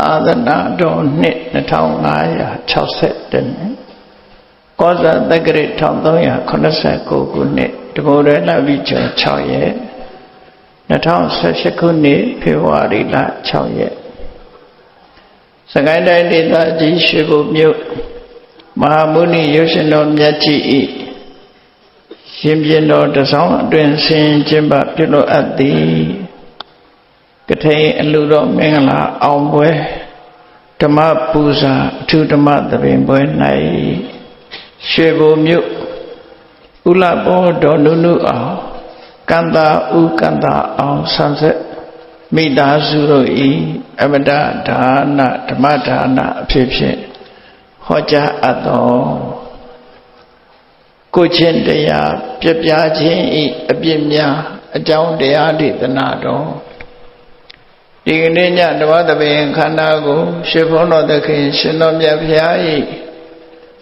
အာသနာတော်နှစ်2560နှစ်ကောဇာတက္ကရာ1389ခုနှစ်တဘောရလဝိကျော်6ရက်2018ခုနှစ်ဖေဖော်ဝါရီလ6ရက်စကိုင်းတိုင်းဒေသကြီးရွှေဘိုမြို့မဟာမုနိရုပ်ရှင်တော်မြတ်ကြီး၏ရှင်ပြင်းတော်တဆောင်အတွင်ဆင်ကျင်းပပြုလုပ်အပ်သည်ကထိန်အလူတော်မင်္ဂလာအောင်ပွဲဓမ္မပူဇာအထူးဓမ္မသဘင်ပွဲ၌ရွှေဘိုမြို့ဥလဘောတော်နုနုအောင်ကန္တာဥကန္တာအောင်ဆန်းဆက်မိသားစုတို့၏အမတဒါနဓမ္မဒါနအဖြစ်ဖြင့်ဟောကြားအပ်သောကိုချင်းတရားပြပြခြင်း၏အပြစ်များအကြောင်းတရားဒေသနာတော်ဒီကနေ့ညဓမ္မသဘင်ခန္ဓာကိုရွှေဘုန်းတော်သခင်ရှင်တော်မြတ်ဖျား၏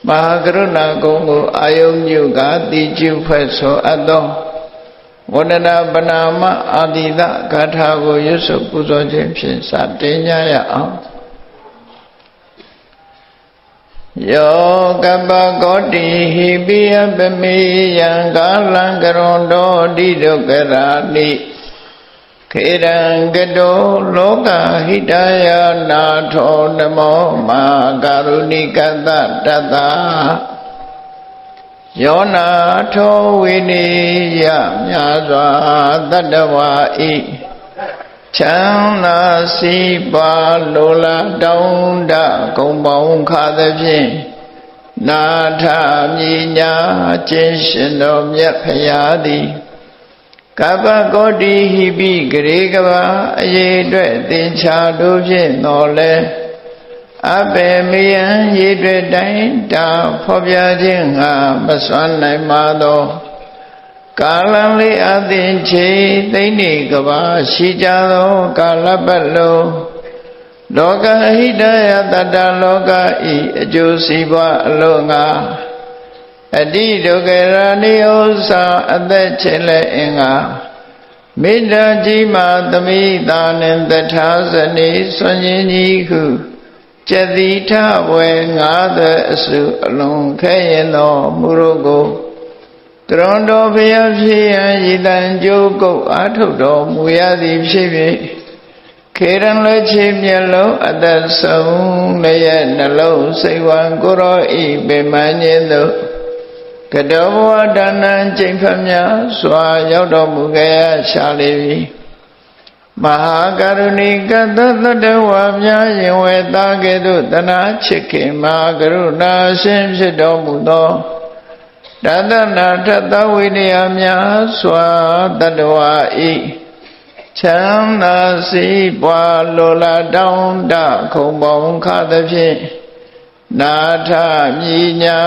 မဟာကရုဏာကုံကိုအာယုံပြုကာတိကျုဖွဲ့ဆိုအပ်သောဝန္ဒနာပနာမအာတိသဂါထာကိုရွတ်ဆိုပူဇော်ခြင်းဖြင့်စတင်ကြရအောင်ယောကပ္ပကောတိဟိပိယပမေယံကာလံကရွန်တော်တိဒုက္ခရာနိခေရံကတောလောကဟိတယနာထောနမောမာကာရုဏိကတတတယောနာထောဝိနိယမြာစွာတတ္တဝါဤချမ်းသာစီပါလိုလားတောင်းတဂုံပေါင်းခါသဖြင့်နာထမြညာခြင်းရှင်တော်မြတ်ဖရာသည်ကပ္ပကောတိဟိပိဂရေကဘာအရေအတွက်သင်္ချာတို့ဖြင့်တော်လဲအဘေမေယံရေအတွက်တိုင်းတာဖော်ပြခြင်းငါမစွမ်းနိုင်ပါသောကာလံလေးအသင်ချေသိမ့်နေကဘာရှိကြသောကာလပတ်လုံးလောကဟိတယတတ္တလောကဤအကျိုးစီးပွားအလို့ငါအတိဒုက္ခရာနိဥ္စာအသက်ချေလက်အင်္ဂါမေတ္တာကြီးမှသမိတာနှင့်တထာဇနီဆွန်ရင်ကြီးဟုကျတိထဝေငါးသက်အစုအလုံးခဲရင်သောမူရုကိုတရွန်တော်ဘုရားဖြစ်ရန်ရည်တန်ကြိုးကုတ်အားထုတ်တော်မူရသည်ဖြစ်၍ခေရန်လွှဲချေမျက်လုံးအသက်ဆုံးလည်းရဲ့နှလုံးစိတ်ဝံကိုရောဤပေမန်းခြင်းသို့ကတောဘဝဒါနံကျင့်ဖတ်များစွာရောက်တော်မူခဲ့ရရှာလေပြီမဟာကရုဏိကတသတ္တဝါများရင်ဝေသားကဲ့သို့တနာချစ်ခင်မဟာကရုဏာရှင်ဖြစ်တော်မူသောတသနာထသဝိနည်းများစွာတတ္တဝါဤချမ်းသာစီးပွားလိုလားတောင်းတခုံပေါင်းခါသဖြင့်နာထမြညာ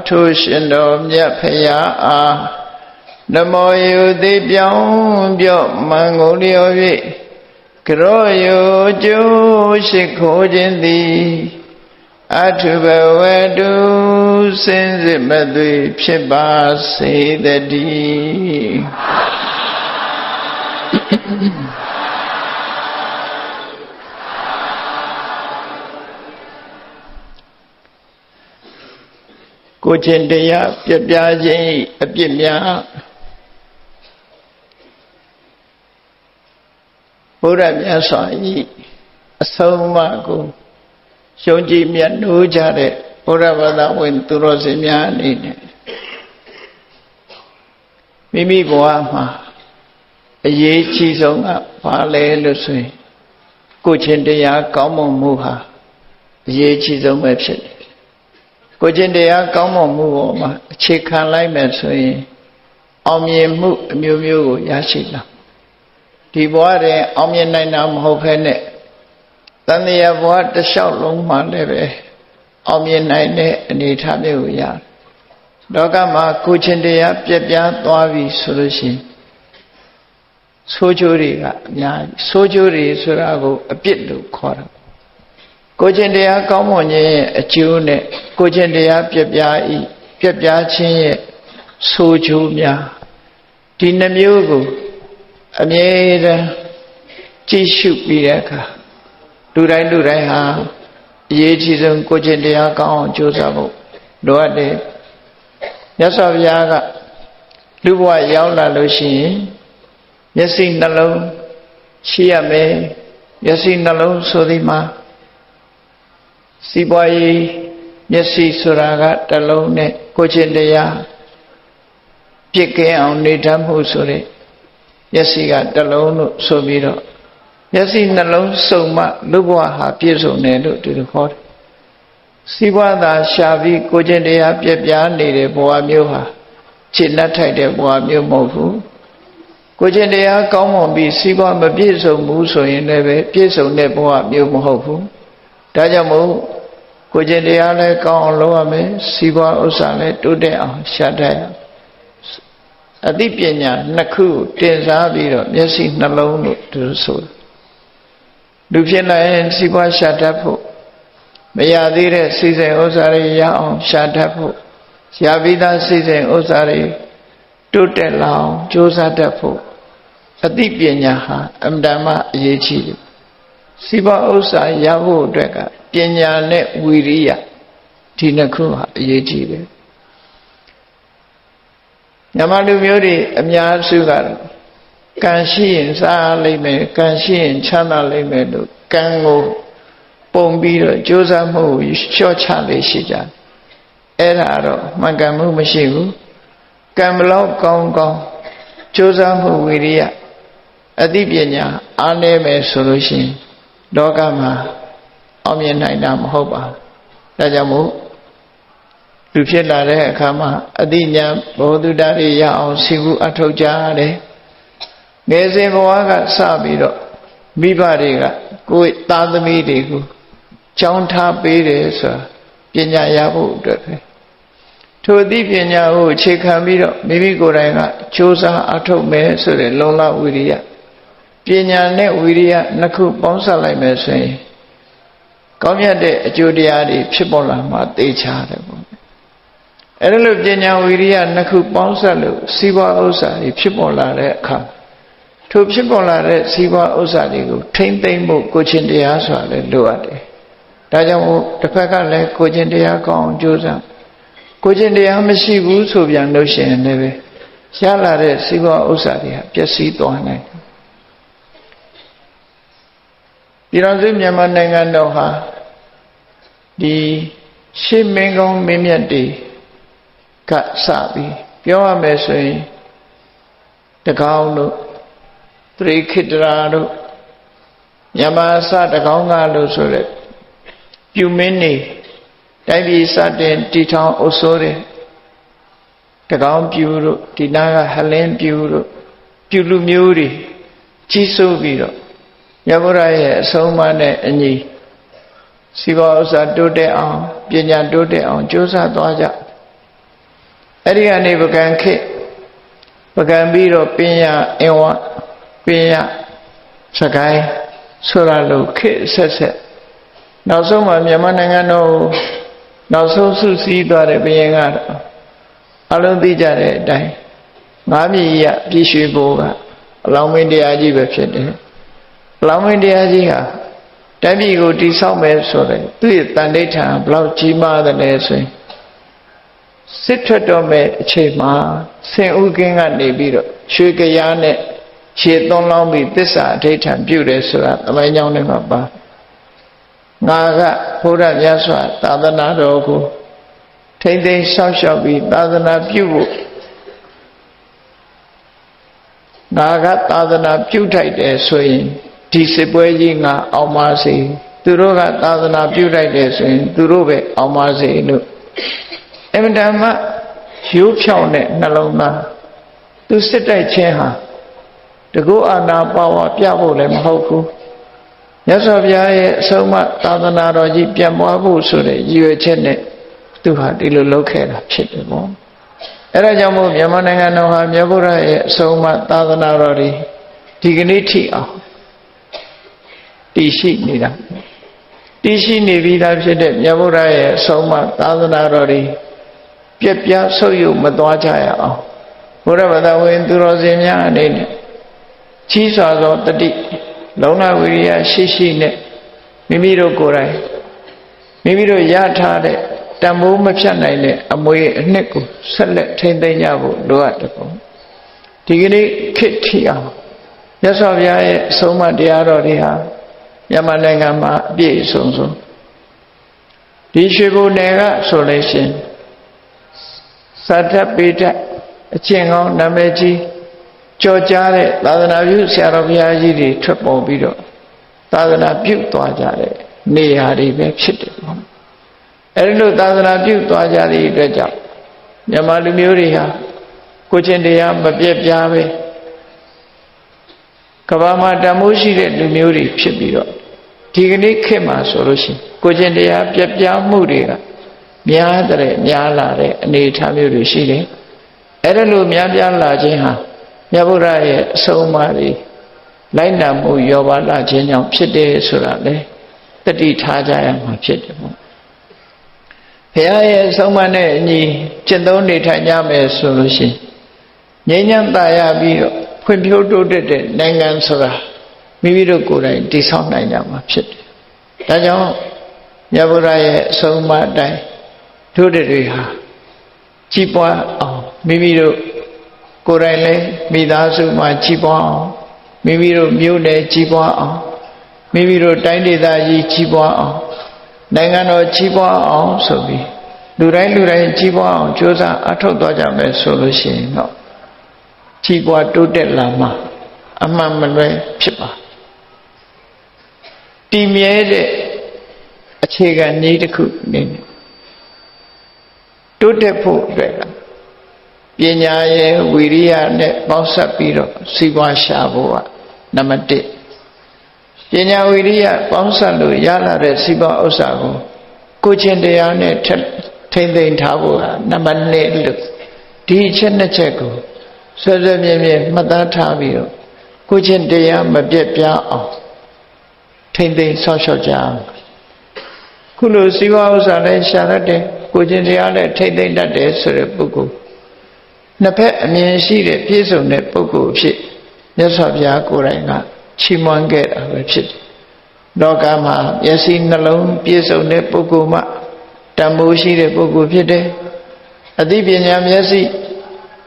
ထိုရှင်တော်မြတ်ဖရာအားနမောယုတိပြောင်းပြော့မံကုန်လျော်၍ကရောယုကျိုးရှိခိုးခြင်းသည်အထုဘဝတုစင်စစ်မသွေဖြစ်ပါစေတည်းကိုချင်းတရားပြပြခြင်းအပြစ်များဘုရားမြတ်စွာဤအဆုံးအမကိုရှုံးကြည်မြတ်နိုးကြတဲ့ဘုရားဘာသာဝင်သူတော်စင်များအနေနဲ့မိမိဘဝမှာအရေးကြီးဆုံးကဘာလဲလို့ဆိုရင်ကိုချင်းတရားကောင်းမွန်မှုဟာအရေးကြီးဆုံးပဲဖြစ်တယ်ကိုချင်းတရားကောင်းမွန်မှုပေါ်မှာအခြေခံလိုက်မယ်ဆိုရင်အောင်မြင်မှုအမျိုးမျိုးကိုရရှိလာဒီဘဝတွင်အောင်မြင်နိုင်တာမဟုတ်ဘဲနဲ့တန်တရားဘဝတစ်လျှောက်လုံးမှလည်းပဲအောင်မြင်နိုင်တဲ့အနေအထားမျိုးကိုရတယ်လောကမှာကိုချင်းတရားပြက်ပြားသွားပြီဆိုလို့ရှိရင်ဆိုးကျိုးတွေကအများကြီးဆိုးကျိုးတွေဆိုတာကိုအပြစ်လို့ခေါ်တာကိုချင်းတရားကောင်းမွန်ခြင်းရဲ့အကျိုးနဲ့ကိုချင်းတရားပြက်ပြားခြင်းရဲ့ဆိုးကျိုးများဒီနှမျိုးကိုအမြဲတမ်းကြည့်ရှုပြီးတဲ့အခါ လူတိုင်းဟာအရေးကြီးဆုံးကိုယ်ကျင့်တရားကောင်းအောင်ကြိုးစားဖို့လိုအပ်တယ်မြတ်စွာဘုရားကလူဘဝရောက်လာလို့ရှိရင်မျက်စိနှလုံးရှိရမယ်မျက်စိနှလုံးဆိုဒီမှာစီးပွားရေးမျက်စိဆိုတာကတစ်လုံးနဲ့ကိုယ်ကျင့်တရားပြည့်ကဲအောင်နေတတ်မှုဆိုတဲ့မျက်စိကတစ်လုံးလို့ဆိုပြီးတော့မျက်စိနှလုံးစုံမှလူဘဝဟာပြည့်စုံတယ်လို့ဒီလိုခေါ်တယ်စီးပွားသာရှာပြီးကိုယ်ကျင့်တရားပြည့်ပြားနေတဲ့ဘဝမျိုးဟာခြေလက်ထိုက်တဲ့ဘဝမျိုးမဟုတ်ဘူးကိုယ်ကျင့်တရားကောင်းမွန်ပြီးစီးပွားမပြည့်စုံဘူးဆိုရင်လည်းပဲပြည့်စုံတဲ့ဘဝမျိုးမဟုတ်ဘူးဒါကြောင့်မို့ကိုယ်ကျင့်တရားလည်းကောင်းအောင်လုပ်ရမယ်စီးပွားဥစ္စာလည်းတိုးတက်အောင်ရှာတတ်ရအသိပညာနှစ်ခုတင်စားပြီးတော့မျက်စိနှလုံးလို့သူဆိုလူဖြစ်လာရင်စီးပွားရှာတတ်ဖို့မရသေးတဲ့စိစိမ်ဥစ္စာတွေရအောင်ရှာတတ်ဖို့ရပြီးသားစိစိမ်ဥစ္စာတွေတိုးတက်လာအောင်ကြိုးစားတတ်ဖို့အသိပညာဟာအမှန်တမ်းအရေးကြီးတယ်စီးပွားဥစ္စာရဖို့အတွက်ကပညာနဲ့ဝီရိယဒီနှစ်ခုဟာအရေးကြီးတယ်မြန်မာလူမျိုးတွေအများစုကတော့ကံရှိရင်စားလိမ့်မယ်ကံရှိရင်ချမ်းသာလိမ့်မယ်လို့ကံကိုပုံပြီးတော့ကြိုးစားမှုလျှော့ချလေးရှိကြတယ်အဲ့ဒါတော့မှန်ကန်မှုမရှိဘူးကံဘလောက်ကောင်းကြိုးစားမှုဝိရိယအသိပညာအားနည်းမယ်ဆိုလို့ရှိရင်လောကမှာအောင်မြင်နိုင်တာမဟုတ်ပါဘူးဒါကြောင့်မို့လူဖြစ်လာတဲ့အခါမှာအသိဉာဏ်ဘောဓုတ္တတွေရအောင်စီကူအထောက်ကြရတယ်ငယ်စဉ်ဘဝကစပြီးတော့မိဘတွေကကိုယ်သားသမီးတွေကိုကြောင်းထားပေးတယ်ဆိုတာပညာရဖို့အတွက်ပဲထိုအသိပညာကိုအခြေခံပြီးတော့မိမိကိုယ်တိုင်ကကြိုးစားအထောက်မယ်ဆိုတဲ့လုံလဝိရိယပညာနဲ့ဝိရိယနှစ်ခုပေါင်းစပ်လိုက်မယ်ဆိုရင်ကောင်းမြတ်တဲ့အကျိုးတရားတွေဖြစ်ပေါ်လာမှာသိချတယ်ပေါ့အဲ့ဒါလို့ပညာဝိရိယနှစ်ခုပေါင်းစပ်လို့စီးပွားဥစ္စာတွေဖြစ်ပေါ်လာတဲ့အခါထိုဖြစ်ပေါ်လာတဲ့စီးပွားဥစ္စာတွေကိုထိမ့်သိမ့်ဖို့ကိုချင်းတရားဆိုတာလည်းလိုအပ်တယ်ဒါကြောင့်မို့တစ်ဖက်ကလည်းကိုချင်းတရားကောင်းအောင်ကြိုးစားကိုချင်းတရားမရှိဘူးဆိုပြန်လို့ရှိရင်လည်းပဲရလာတဲ့စီးပွားဥစ္စာတွေဟာပျက်စီးသွားနိုင်ပြည်တော်စုမြန်မာနိုင်ငံတော်ဟာဒီရှေးမင်းကောင်းမင်းမြတ်တွေကစပြီးပြောရမယ်ဆိုရင်တကောင်းတို့သရိခိတရာတို့မြန်မာစတကောင်းကလို့ဆိုတဲ့ပြုမင်းနေတိုင်းပြည်စတင်တည်ထောင်အုပ်စိုးတဲ့တကောင်းပြူတို့ဒီနာကဟလင်းပြူတို့ပြူလူမျိုးတွေကြီးစိုးပြီးတော့မြတ်ဗုဒ္ဓရဲ့အဆုံးအမနဲ့အညီစီဘောဥစ္စာတိုးတက်အောင်ပညာတိုးတက်အောင်ကြိုးစားသွားကြအဲ့ဒီကနေပကံခေပကံပြီးတော့ပညာအင်ဝပညာစကိုင်းဆိုရလို့ခေဆက်နောက်ဆုံးမှာမြန်မာနိုင်ငံတော်နောက်ဆုံးစုစည်းသွားတဲ့ဘုရင်ကတော့အလုံးသိကြတဲ့အတိုင်းငါးမြေရပြည့်ရွှေဘိုးကအလောင်းမင်းတရားကြီးပဲဖြစ်တယ်အလောင်းမင်းတရားကြီးဟာတိုင်းပြည်ကိုတည်ဆောက်မယ်ဆိုတဲ့သူ့ရဲ့တန်ဋိဌာန်ဘလောက်ကြီးမားတယ်လဲဆိုရင်စစ်ထွက်တော်မဲ့အချိန်မှာဆင်ဥကင်းကနေပြီးတော့ရွှေကြရားနဲ့ရှေသွန်းလောင်းပြီးသစ္စာအဋိဌာန်ပြုတယ်ဆိုတာသမိုင်းကြောင်းထဲမှာပါငါကဘုရားမြတ်စွာသာသနာတော်ကိုထိမ့်သိမ်းဆောက်ရှောက်ပြီးသာသနာပြုဖို့ငါကသာသနာပြုထိုက်တယ်ဆိုရင်ဒီစစ်ပွဲကြီးငါအောင်ပါစေသူတို့ကသာသနာပြုထိုက်တယ်ဆိုရင်သူတို့ပဲအောင်ပါစေလို့အမှန်တမ်းရိုးဖြောင်းတဲ့နှလုံးသားသူစစ်တိုက်ခြင်းဟာတကုအာနာပါဝါပြဖို့လည်းမဟုတ်ဘူးမြတ်စွာဘုရားရဲ့အဆုံးအမသာသနာတော်ကြီးပြန်ပွားဖို့ဆိုတဲ့ရည်ရွယ်ချက်နဲ့သူဟာဒီလိုလုပ်ခဲ့တာဖြစ်တယ်ပေါ့အဲ့ဒါကြောင့်မို့မြန်မာနိုင်ငံတော်ဟာမြတ်ဗုဒ္ဓရဲ့အဆုံးအမသာသနာတော်တွေဒီကနေ့ထိအောင်တည်ရှိနေတာတည်ရှိနေပြီးသားဖြစ်တဲ့မြတ်ဗုဒ္ဓရဲ့အဆုံးအမသာသနာတော်တွေပြက်ပြားဆုပ်ယုပ်မသွားကြရအောင်ဘုရားဘာသာဝင်သူတော်စင်များအနေနဲ့ကြီးစွာသောတတိလုံလဝိရိယရှိရှိနဲ့ မိမိတို့ကိုယ်တိုင်မိမိတို့ရထားတဲ့တန်ဖိုးမဖြတ်နိုင်တဲ့အမွေအနှစ်ကိုဆက်လက်ထိန်းသိမ်းကြဖို့လိုအပ်တယ်ပေါ့ဒီကနေ့ခေတ်ထီအောင်မြတ်စွာဘုရားရဲ့အဆုံးအမတရားတော်တွေဟာမြန်မာနိုင်ငံမှာအပြည့်အစုံဆုံးဒီရွှေဘိုနယ်ကဆိုလို့ရှိရင်သာတပေတအကျင့်ကောင်းနာမည်ကြီးကြော်ကြားတဲ့သာသနာပြုဆရာတော်ဘုရားကြီးတွေထွက်ပေါ်ပြီးတော့သာသနာပြုသွားကြတဲ့နေရာတွေပဲဖြစ်တယ်ပေါ့အဲဒီလိုသာသနာပြုသွားကြတဲ့အတွက်ကြောင့်မြန်မာလူမျိုးတွေဟာကိုချင်းတရားမပြတ်ပြားပဲကမ္ဘာမှာတန်ဖိုးရှိတဲ့လူမျိုးတွေဖြစ်ပြီးတော့ဒီကနေ့ခေတ်မှာဆိုလို့ရှိရင်ကိုချင်းတရားပြတ်ပြားမှုတွေကများတဲ့များလာတဲ့အနေအထားမျိုးတွေရှိတယ်အဲဒီလိုများပြားလာခြင်းဟာမြတ်ဗုဒ္ဓရဲ့အဆုံးအမတွေလိုက်နာမှုရောပါလာခြင်းကြောင့်ဖြစ်တယ်ဆိုတာလေတတိထားကြရမှာဖြစ်တယ်ပေါ့ဘုရားရဲ့အဆုံးအမနဲ့အညီကျင့်သုံးနေထိုင်ကြမယ်ဆိုလို့ရှိရင်ငြိမ်းချမ်းသာရပြီးတော့ဖွံ့ဖြိုးတိုးတက်တဲ့နိုင်ငံဆိုတာမိမိတို့ကိုယ်တိုင်တည်ဆောက်နိုင်ကြမှာဖြစ်တယ်ဒါကြောင့်မြတ်ဗုဒ္ဓရဲ့အဆုံးအမအတိုင်းတို့တွေဟာကြီးပွားအောင်မိမိတို့ကိုယ်တိုင်လည်းမိသားစုမှာကြီးပွားအောင်မိမိတို့မြို့နယ်ကြီးပွားအောင်မိမိတို့တိုင်းဒေသကြီးကြီးပွားအောင်နိုင်ငံတော်ကြီးပွားအောင်ဆိုပြီးလူတိုင်းကြီးပွားအောင်ကြိုးစားအထောက်သွားကြမယ်ဆိုလို့ရှိရင်တော့ကြီးပွားတိုးတက်လာမှာအမှန်မလွဲဖြစ်ပါတည်မြဲတဲ့အခြေခံနည်းတစ်ခုနေတိုးတက်ဖို့အတွက်ကပညာရဲ့ဝိရိယနဲ့ပေါင်းစပ်ပြီးတော့စီးပွားရှာဖို့ကနံပါတ်1ပညာဝိရိယပေါင်းစပ်လို့ရလာတဲ့စီးပွားဥစ္စာကိုချင်းတရားနဲ့ထိမ့်သိမ်းထားဖို့ကနံပါတ်2လို့ဒီအချက်2ချက်ကိုဆွဲဆွဲမြဲမြဲမှတ်သားထားပြီးတော့ကိုချင်းတရားမပြတ်ပြားအောင်ထိမ့်သိမ်းဆောက်ရှောက်ကြအောင်ခုလိုစီးပွားဥစ္စာလည်းရှာတတ်တယ်ကိုချင်းတရားလည်းထိမ့်သိမ်းတတ်တယ်ဆိုတဲ့ပုဂ္ဂိုလ်နှစ်ဖက်အမြင်ရှိတဲ့ပြည့်စုံတဲ့ပုဂ္ဂိုလ်ဖြစ်မြတ်စွာဘုရားကိုယ်တိုင်ကချီးမွမ်းခဲ့တာပဲဖြစ်တယ်လောကမှာမျက်စိနှလုံးပြည့်စုံတဲ့ပုဂ္ဂိုလ်မှတန်ဖိုးရှိတဲ့ပုဂ္ဂိုလ်ဖြစ်တယ်အသိပညာမျက်စိ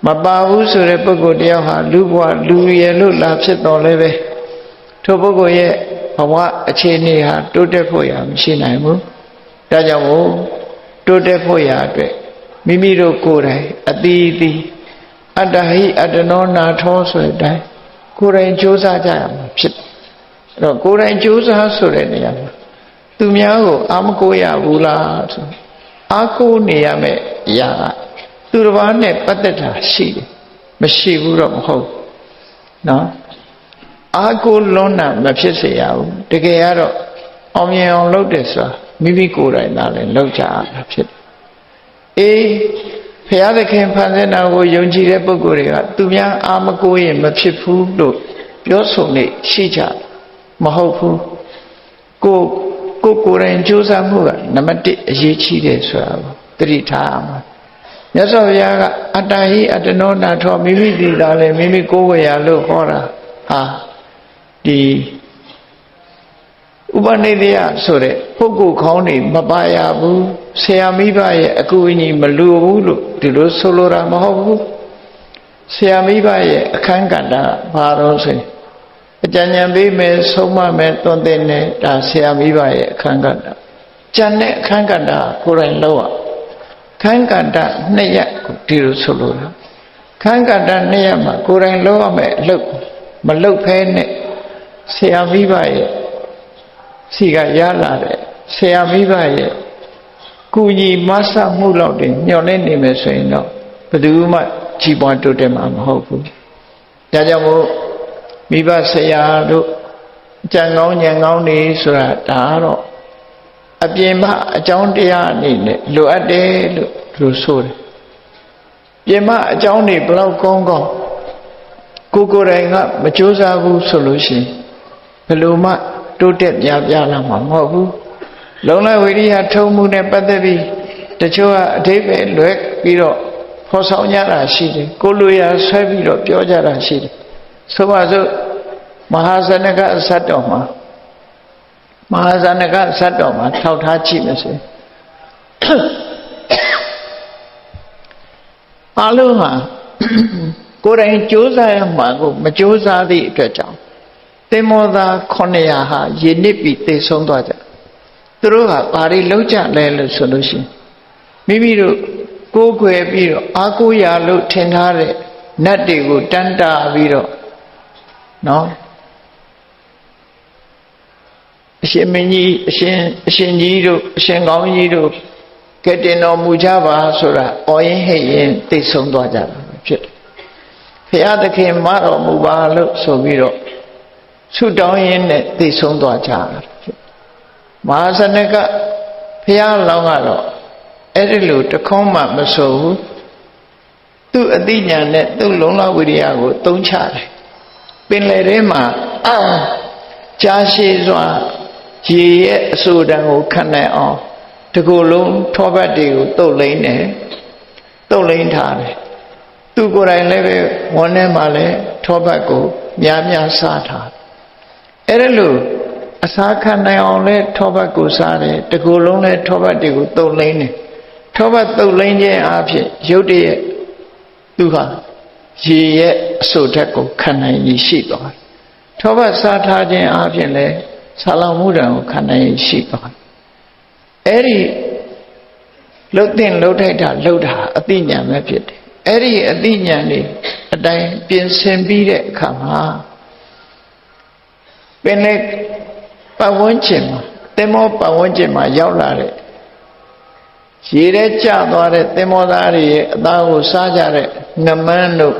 မပါဘူးဆိုတဲ့ပုဂ္ဂိုလ်တယောက်ဟာလူဘဝလူရည်လို့လာဖြစ်တော်လဲပဲထိုပုဂ္ဂိုလ်ရဲ့ဘဝအခြေအနေဟာတိုးတက်ဖို့ရမရှိနိုင်ဘူးဒါကြောင့်မို့တိုးတက်ဖို့ရအတွက်မိမိတို့ကိုယ်တိုင်အသီးသီးအတ္တဟိအတ္တနောနာထောဆိုတဲ့အတိုင်းကိုယ်တိုင်ကြိုးစားကြရမှာဖြစ်တယ်အဲ့တော့ကိုယ်တိုင်ကြိုးစားဆိုတဲ့နေရာမှာသူများကိုအာမကိုရဘူးလားဆိုအာကိုနေရမယ်အရာကသူတစ်ပါးနဲ့ပတ်သက်တာရှိတယ်မရှိဘူးတော့မဟုတ်နော်အာကိုလွန်းတာမဖြစ်စေရဘူးတကယ်ကတော့အောင်မြင်အောင်လုပ်တယ်ဆိုတာမိမိကိုယ်တိုင်သာလည်းလုပ်ကြရတာဖြစ်တယ်အေးဘုရားသခင်ဖန်ဆင်းတာကိုယုံကြည်တဲ့ပုဂ္ဂိုလ်တွေကသူများအာမကိုရင်မဖြစ်ဘူးလို့ပြောဆိုနေရှိကြမဟုတ်ဘူးကိုယ်တိုင်ကြိုးစားမှုကနံပါတ်1အရေးကြီးတယ်ဆိုတာကိုသတိထားရမှာမြတ်စွာဘုရားကအတ္တဟိအတ္တနောနာထောမိမိသိတာလေမိမိကိုယ်ဝေရလို့ဟောတာဟာဒီဥပနိဒေယဆိုတဲ့ပုဂ္ဂိုလ်ခေါင်းနေမပါရဘူးဆရာမိဘရဲ့အကူအညီမလိုဘူးလို့ဒီလိုဆိုလိုတာမဟုတ်ဘူးဆရာမိဘရဲ့အခန်းကဏ္ဍဘာလို့ဆိုရင်အကြံဉာဏ်ပေးမယ်ဆုံးမမယ်တွန်းတင်တယ်ဒါဆရာမိဘရဲ့အခန်းကဏ္ဍကျန်တဲ့အခန်းကဏ္ဍကိုယ်တိုင်လုပ်ရအခန်းကဏ္ဍ2ရပ်ကိုဒီလိုဆိုလိုတာအခန်းကဏ္ဍ2ရပ်မှာကိုယ်တိုင်လုပ်ရမယ်အလုပ်မလုပ်ဖဲနဲ့ဆရာမိဘရဲ့စီကရလာတဲ့ဆရာမိဘရဲ့ကုညီမဆမှုလောက်တင်ညှော်နေနေမယ်ဆိုရင်တော့ဘယ်သူမှကြီးပွားတိုးတက်မှာမဟုတ်ဘူးဒါကြောင့်မို့မိဘဆရာတို့ကြံကောင်းညံကောင်းနေဆိုတာဒါတော့အပြင်မှာအကြောင်းတရားအနေနဲ့လိုအပ်တယ်လို့သူဆိုတယ်ပြင်မှာအကြောင်းတွေဘလောက်ကောင်းကောင်းကိုယ်တိုင်ကမကြိုးစားဘူးဆိုလို့ရှိရင်ဘယ်လိုမှတိုးတက်ပြလာမှာမဟုတ်ဘူးလုံလဝိရိယထုံမှုနဲ့ပတ်သက်ပြီးတချို့ကအဓိပ္ပာယ်လွဲပြီးတော့ဖော်ဆောင်ကြတာရှိတယ်ကိုလူရဆွဲပြီးတော့ပြောကြတာရှိတယ်ဆိုပါစို့မဟာဇနကအစတ်တော်မှာ မဟာဇာနကဇတ်တော်မှာထောက်ထားကြည့်မယ်ဆိုအလုံးဟာကိုယ်တိုင်ကြိုးစားရမှာကိုမကြိုးစားသည့်အတွက်ကြောင့်သင်္ဘောသား900ဟာရေနစ်ပြီးသေဆုံးသွားကြသူတို့ကဘာတွေလုံးကြလဲလို့ဆိုလို့ရှိရင်မိမိတို့ကိုယ်ခွဲပြီးတော့အာကိုရလို့ထင်ထားတဲ့နတ်တွေကိုတန်းတာပြီးတော့နော်အရှင်မင်းကြီးအရှင်ကြီးတို့အရှင်ကောင်းကြီးတို့ကဲတင်တော်မူကြပါဆိုတာအော်ရင်ဟဲ့ရင်သိဆုံးသွားကြတာဖြစ်တယ်။ဘုရားသခင်မတော်မူပါလို့ဆိုပြီးတော့ဆုတောင်းရင်းနဲ့သိဆုံးသွားကြတာဖြစ်။မဟာစနကဘုရားလောင်းကတော့အဲ့ဒီလိုတခေါမှမဆိုဘူး။သူ့အသိဉာဏ်နဲ့သူ့လုံလဝိရိယကိုသုံးချတယ်။ပင်လယ်ထဲမှာကြားရှိစွာရေရဲ့အဆူတံကိုခံနိုင်အောင်တကူလုံးထောပတ်တွေကိုတုတ်လိမ့်တယ်တုတ်လိမ့်ထားတယ်သူကိုယ်တိုင်လည်းပဲဝန်းထဲမှာလည်းထောပတ်ကိုများများစားထားအဲ့ဒါလို့အစာခံနိုင်အောင်လဲထောပတ်ကိုစားတယ်တကူလုံးလည်းထောပတ်တွေကိုတုတ်လိမ့်တယ်ထောပတ်တုတ်လိမ့်ခြင်းအဖြစ်ရုပ်တရက်သူဟာရေရဲ့အဆူဓာတ်ကိုခံနိုင်ရရှိသွားတယ်ထောပတ်စားထားခြင်းအဖြစ်လဲဆာလောင်မှုတံကိုခံနိုင်ရှိသွားတယ်အဲ့ဒီလှုပ်တင်လှုပ်ထိုက်တာလှုပ်တာအသိဉာဏ်ပဲဖြစ်တယ်အဲ့ဒီအသိဉာဏ်လေးအတိုင်းပြင်ဆင်ပြီးတဲ့အခါမှာပင်လေပတ်ဝန်းကျင်မှာသင်္ဘောပတ်ဝန်းကျင်မှာရောက်လာတဲ့ရေထဲကျသွားတဲ့သင်္ဘောသားတွေရဲ့အသားကိုစားကြတဲ့ငမန်းတို့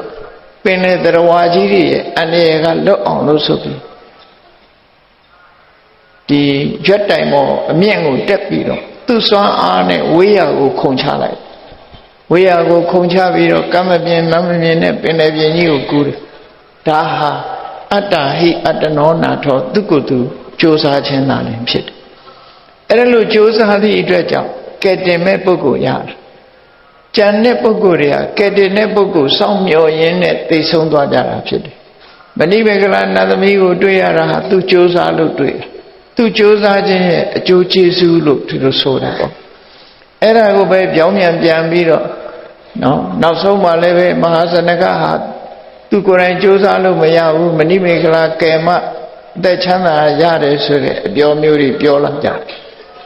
ပင်လေသရဝါကြီးတွေရဲ့အန္တရာယ်ကလွတ်အောင်လို့ဆိုပြီးဒီရွက်တိုင်ပေါ်အမြင့်ကိုတက်ပြီးတော့သူ့စွမ်းအားနဲ့ဝေးရကိုခုန်ချလိုက်ဝေးရကိုခုန်ချပြီးတော့ကမ္မပြင်းမမပြင်းနဲ့ပင်လယ်ပြင်ကြီးကိုကူးတယ်ဒါဟာအတ္တဟိအတ္တနောနာထောသူကိုယ်သူကြိုးစားခြင်းသာလည်းဖြစ်တယ်အဲ့ဒါလို့ကြိုးစားသည့်အတွက်ကြောင့်ကဲတင်မဲ့ပုဂ္ဂိုလ်ရတယ်ကြံတဲ့ပုဂ္ဂိုလ်တွေကကဲတင်တဲ့ပုဂ္ဂိုလ်စောင့်မျှော်ရင်းနဲ့သိဆုံးသွားကြတာဖြစ်တယ်မဏိမေကလနတ်သမီးကိုတွေ့ရတာဟာသူကြိုးစားလို့တွေ့တယ်သူကြိုးစားခြင်းရဲ့အကျိုးကျေးဇူးလို့ဒီလိုဆိုတာပေါ့အဲ့ဒါကိုပဲပြောင်းပြန်ပြန်ပြီးတော့နော်နောက်ဆုံးမှလည်းပဲမဟာစနကဟာသူကိုယ်တိုင်ကြိုးစားလို့မရဘူးမဏိမေခလာကယ်မအသက်ချမ်းသာရတယ်ဆိုတဲ့အပြောမျိုးတွေပြောလာကြတယ်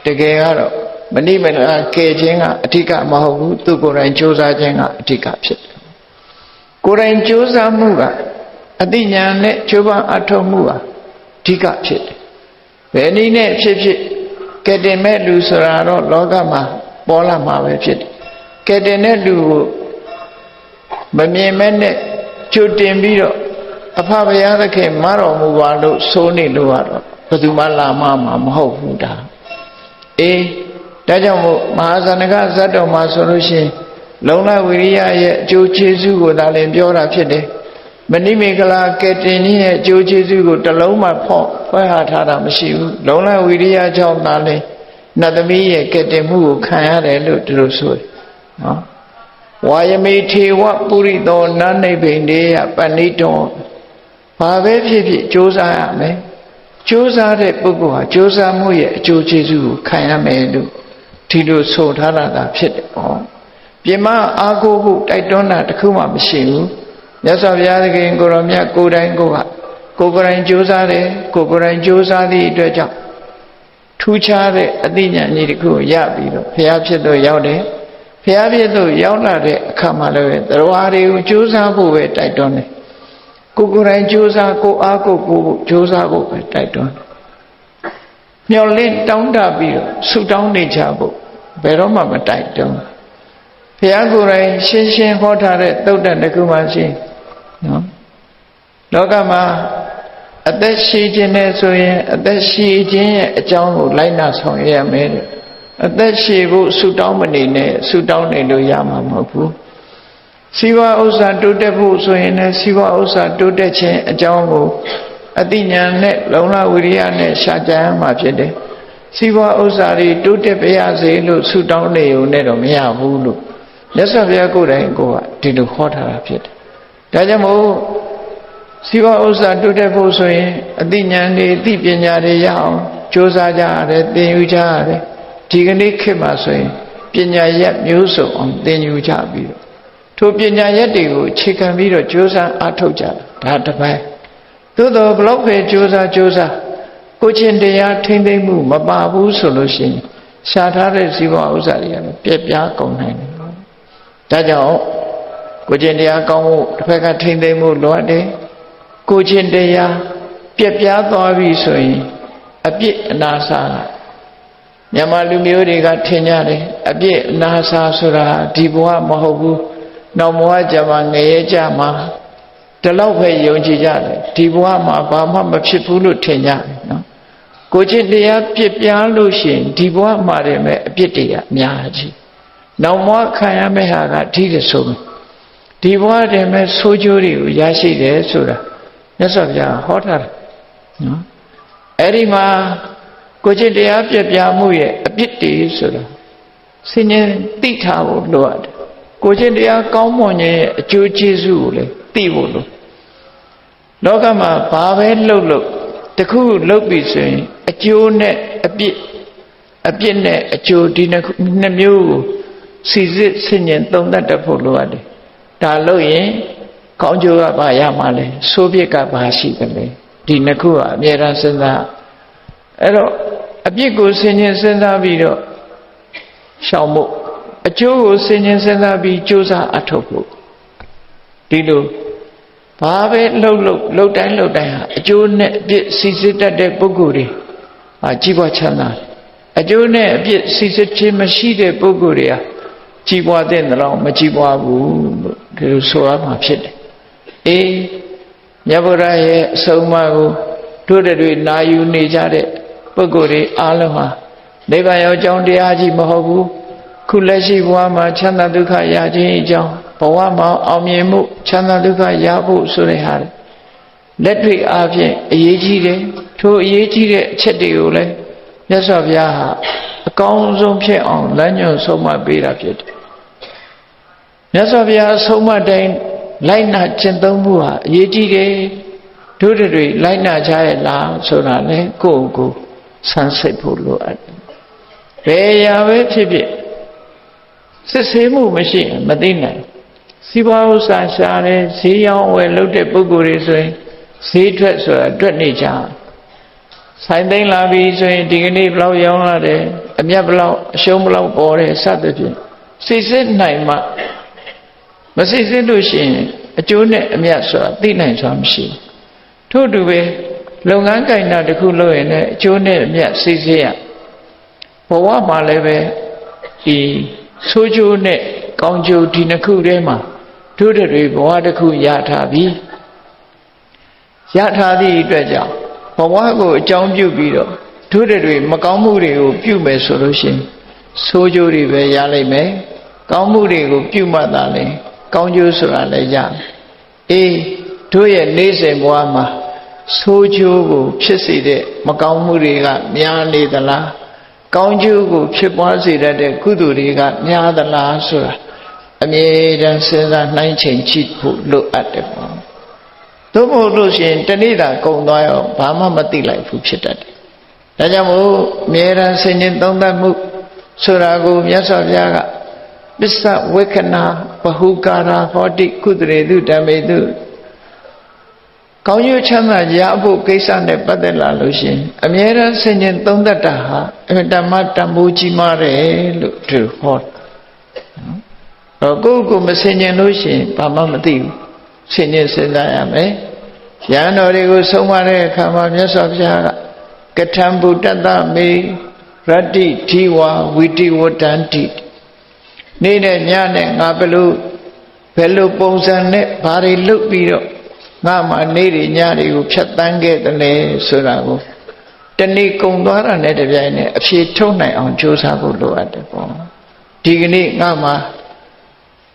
တကယ်ကတော့မဏိမေခလာကယ်ခြင်းကအဓိကမဟုတ်ဘူးသူကိုယ်တိုင်ကြိုးစားခြင်းကအဓိကဖြစ်တယ်ကိုယ်တိုင်ကြိုးစားမှုကအသိဉာဏ်နဲ့ကြိုးပမ်းအထောက်မှုဟာအဓိကဖြစ်တယ်ဘယ်နည်းနဲ့ဖြစ်ဖြစ်ကဲတင်မဲ့လူဆိုတာတော့လောကမှာပေါ်လာမှာပဲဖြစ်တယ်ကဲတင်တဲ့လူကိုမမြင်မဲ့နဲ့ကြိုတင်ပြီးတော့အဖဘုရားသခင်မတော်မူပါလို့ဆိုနေလို့ကတော့ဘယ်သူမှလာမှမဟုတ်ဘူးဒါအေးဒါကြောင့်မို့မဟာဇဏကဇတ်တော်မှာဆိုလို့ရှိရင်လုံလဝိရိယရဲ့အကျိုးကျေးဇူးကိုသာလင်ပြောတာဖြစ်တယ်မဏိမေကလာကဲတင်ကြီးရဲ့အကျိုးကျေးဇူးကိုတစ်လုံးမှဖွင့်ဟထားတာမရှိဘူးလုံလဝိရိယကြောင့်သာလင်နတ်သမီးရဲ့ကဲတင်မှုကိုခံရတယ်လို့ဒီလိုဆိုတယ်နော်ဝါယမေထေဝပုရိသောနာနိဗ္ဗိန္ဒေယပဏိတောဘာပဲဖြစ်ဖြစ်ကြိုးစားရမယ်ကြိုးစားတဲ့ပုဂ္ဂိုလ်ဟာကြိုးစားမှုရဲ့အကျိုးကျေးဇူးကိုခံရမယ်လို့ဒီလိုဆိုထားတာဖြစ်တယ်ဟောပြင်မအာကိုဖို့တိုက်တွန်းတာတခုမှမရှိဘူးမြတ်စွာဘုရားသခင်ကိုရောမြတ်ကိုယ်တိုင်ကိုယ်တိုင်ကြိုးစားတယ်ကိုယ်တိုင်ကြိုးစားသည့်အတွက်ကြောင့်ထူးခြားတဲ့အသိဉာဏ်ကြီးတစ်ခုကိုရပြီးတော့ဘုရားဖြစ်လို့ရောက်တယ်ဘုရားဖြစ်လို့ရောက်လာတဲ့အခါမှာလည်းသရဝါတွေကိုကြိုးစားဖို့ပဲတိုက်တွန်းတယ်ကိုယ်တိုင်ကြိုးစားကိုအားကိုဖို့ကြိုးစားဖို့ပဲတိုက်တွန်းမျော်လင့်တောင်းတပြီးတော့ဆုတောင်းနေကြဖို့ဘယ်တော့မှမတိုက်တွန်းဘုရားကိုယ်တိုင်ရှင်းရှင်းဟောထားတဲ့သုတ်တန်တစ်ခုမှရှိနော်လောကမှာအသက်ရှိခြင်းနဲ့ဆိုရင်အသက်ရှိခြင်းရဲ့အကြောင်းကိုလိုက်နာဆောင်ရွက်ရမယ်အသက်ရှိဖို့ဆုတောင်းမနေနဲ့ဆုတောင်းနေလို့ရမှာမဟုတ်ဘူးစီဝါဥစ္စာတိုးတက်ဖို့ဆိုရင်လည်းစီဝါဥစ္စာတိုးတက်ခြင်းအကြောင်းကိုအသိဉာဏ်နဲ့လုံလဝိရိယနဲ့ရှာကြရမှာဖြစ်တယ်စီဝါဥစ္စာတွေတိုးတက်ပါရစေလို့ဆုတောင်းနေုံနဲ့တော့မရဘူးလို့မြတ်စွာဘုရားကိုယ်တိုင်ကိုယ်ကဒီလိုဟောထားတာဖြစ်တယ်ဒါကြောင့်မို့စီဝါဥစ္စာတိုးတက်ဖို့ဆိုရင်အသိဉာဏ်တွေအသိပညာတွေရအောင် ကြိုးစားကြရတယ်သင်ယူကြရတယ်ဒီကနေ့ခေတ်မှာဆိုရင်ပညာရက်မျိုးစုံအောင်သင်ယူကြပြီးတော့ထိုပညာရက်တွေကိုအခြေခံပြီးတော့ကြိုးစားအားထုတ်ကြတာဒါတစ်ပိုင်းသို့တော်ဘလောက်ပဲကြိုးစားကိုချင်းတရားထိမ့်သိမ့်မှုမပါဘူးဆိုလို့ရှိရင်ရှားထားတဲ့ဇီဝဥစ္စာတွေကလည်းပြက်ပြားကုန်နိုင်တယ်ဒါကြောင့်ကိုချင်းတရားကောင်းဖို့တစ်ဖက်ကထိမ့်သိမ့်မှုလိုအပ်တယ်ကိုချင်းတရားပြက်ပြားသွားပြီဆိုရင်အပြစ်အနာစာမြန်မာလူမျိုးတွေကထင်ကြတယ်အပြစ်အနာစာဆိုတာဒီဘဝမဟုတ်ဘူးနောက်ဘဝကြမှာငရဲကြမှာဒီလောက်ပဲယုံကြည်ကြတယ်ဒီဘဝမှာဘာမှမဖြစ်ဘူးလို့ထင်ကြတယ်နော်ကိုချင်းတရားပြစ်ပြားလို့ရှိရင်ဒီဘဝမှာတည်းမဲ့အပြစ်တွေအများကြီးနောက်ဘဝခံရမယ့်ဟာကအထီးတွေဆိုမယ်ဒီဘဝတည်းမဲ့ဆိုးကျိုးတွေကိုရရှိတယ်ဆိုတာမြတ်စွာဘုရားဟောထားတယ်နော်အဲ့ဒီမှာကိုချင်းတရားပြပြမှုရဲ့အပြစ်တွေဆိုတာဆင်ញင်သိထားဖို့လိုအပ်တယ်ကိုချင်းတရားကောင်းမွန်ခြင်းရဲ့အကျိုးကျေးဇူးကိုလည်းသိဖို့လိုလောကမှာဘာပဲလှုပ်တခုလှုပ်ပြီဆိုရင်အကျိုးနဲ့အပြစ်နဲ့အကျိုးဒီနှစ်မျိုးကိုစီစစ်ဆင်ញင်သုံးသပ်တတ်ဖို့လိုအပ်တယ်ဒါလို့ရင်ကောင်းကျိုးကဘာရမှာလဲဆိုးပြစ်ကဘာရှိတယ်လဲဒီနှစ်ခုကအမြဲတမ်းစဉ်းစားအဲ့တော့အပြစ်ကိုဆင်ញင်စဉ်းစားပြီးတော့ရှောင်ဖို့အကျိုးကိုဆင်ញင်စဉ်းစားပြီးကြိုးစားအထောက်ဖို့ဒီလိုဘာပဲလှုပ်တိုင်းဟာအကျိုးနဲ့အပြစ်စီစစ်တတ်တဲ့ပုဂ္ဂိုလ်တွေကြီးပွားချမ်းသာအကျိုးနဲ့အပြစ်စီစစ်ခြင်းမရှိတဲ့ပုဂ္ဂိုလ်တွေဟာကြီးပွားတဲ့နှလုံးမကြီးပွားဘူးလို့ဒီလိုဆိုရမှာဖြစ်တယ်အေးမြတ်ဗုဒ္ဓရဲ့အဆုံးအမကိုတို့တွေနာယူနေကြတဲ့ပုဂ္ဂိုလ်တွေအားလုံးဟာနိဗ္ဗာန်ရောက်ကြောင်းတရားကြီးမဟုတ်ဘူးခုလက်ရှိဘဝမှာချမ်းသာဒုက္ခရခြင်းအကြောင်းဘဝမှာအောင်မြင်မှုချမ်းသာဒုက္ခရဖို့ဆိုတဲ့ဟာလက်တွေ့အားဖြင့်အရေးကြီးတယ်ထိုအရေးကြီးတဲ့အချက်တွေကိုလည်းမြတ်စွာဘုရားဟာအကောင်းဆုံးဖြစ်အောင်လမ်းညွှန်ဆုံးမပေးတာဖြစ်တယ်မြတ်စွာဘုရားဆုံးမတိုင်းလိုက်နာကျင့်သုံးမှုဟာအရေးကြီးတယ်တို့တွေလိုက်နာကြရဲ့လားဆိုတာလေကိုယ့်ကိုယ်ဆန်းစစ်ဖို့လိုအပ်တယ်ဘယ်ရာပဲဖြစ်ဖြစ်စစ်ဆေးမှုမရှိရင်မသိနိုင်စီးပွားဥစ္စာရှားတယ်ဈေးရောင်းဝယ်လုပ်တဲ့ပုဂ္ဂိုလ်တွေဆိုရင်ဈေးထွက်ဆိုတာတွက်နေကြဆိုင်သိမ်းလာပြီဆိုရင်ဒီကနေ့ဘယ်လောက်ရောင်းလာတယ်အမြတ်ဘယ်လောက်အရှုံးဘယ်လောက်ပေါ်တယ်စသဖြင့်စစ်စစ်နိုင်မှမစစ်စစ်လို့ရှိရင်အကျိုးနဲ့အမြတ်ဆိုတာသိနိုင်စွာမရှိထို့တူပဲလုပ်ငန်းကိုင်တာတစ်ခုလုပ်ရင်လည်းအကျိုးနဲ့အမြတ်စစ်စစ်ရဘဝမှာလည်းပဲဒီဆိုးကျိုးနဲ့ကောင်းကျိုးဒီနှစ်ခုထဲမှာတို့တွေဘဝတစ်ခုရထားပြီရထားသည့်အတွက်ကြောင့်ဘဝကိုအကြောင်းပြုပြီးတော့တို့တွေမကောင်းမှုတွေကိုပြုမယ်ဆိုလို့ရှိရင်ဆိုးကျိုးတွေပဲရလိမ့်မယ်ကောင်းမှုတွေကိုပြုမှသာလေကောင်းကျိုးဆိုတာလည်းရအေးတို့ရဲ့နေ့စဉ်ဘဝမှာဆိုးကျိုးကိုဖြစ်စေတဲ့မကောင်းမှုတွေကများနေသလားကောင်းကျိုးကိုဖြစ်ပွားစေတတ်တဲ့ကုသိုလ်တွေကများသလားဆိုတာအမြဲတမ်းစဉ်းစားနှိုင်းချိန်ကြည့်ဖို့လိုအပ်တယ်ပေါ့သို့မဟုတ်လို့ရှိရင်တနေ့တာကုန်သွားရောဘာမှမသိလိုက်ဘူးဖြစ်တတ်တယ်ဒါကြောင့်မို့အမြဲတမ်းဆင်ခြင်သုံးသပ်မှုဆိုတာကိုမြတ်စွာဘုရားကပစ္စဝေခနာဘဟုကာရာဟောတိကုသရေတုဓမ္မေတုကောင်းကျိုးချမ်းသာရဖို့ကိစ္စနဲ့ပတ်သက်လာလို့ရှိရင်အမြဲတမ်းဆင်ခြင်သုံးသပ်တာဟာအမြဲတမ်းတန်ဖိုးကြီးမားတယ်လို့သူဟောကိုယ့်ကိုမဆင်ခြင်လို့ရှိရင်ဘာမှမသိဘူးဆင်ခြင်စဉ်းစားရမယ်ရဟန်းတော်တွေကိုဆုံးမတဲ့အခါမှာမြတ်စွာဘုရားကကထံဗုဒ္ဓတမေရတ္တိဓိဝါဝိတိဝတ္တန္တိနေတဲ့ညနဲ့ငါဘယ်လိုပုံစံနဲ့ဘာတွေလုပ်ပြီးတော့ငါမှနေ့တွေညတွေကိုဖြတ်တန်းခဲ့တယ်လေဆိုတာကိုတနေ့ကုံသွားတာနဲ့တပြိုင်နက်အဖြေထုတ်နိုင်အောင်ကြိုးစားဖို့လိုအပ်တယ်ပေါ့ဒီကနေ့ငါမှ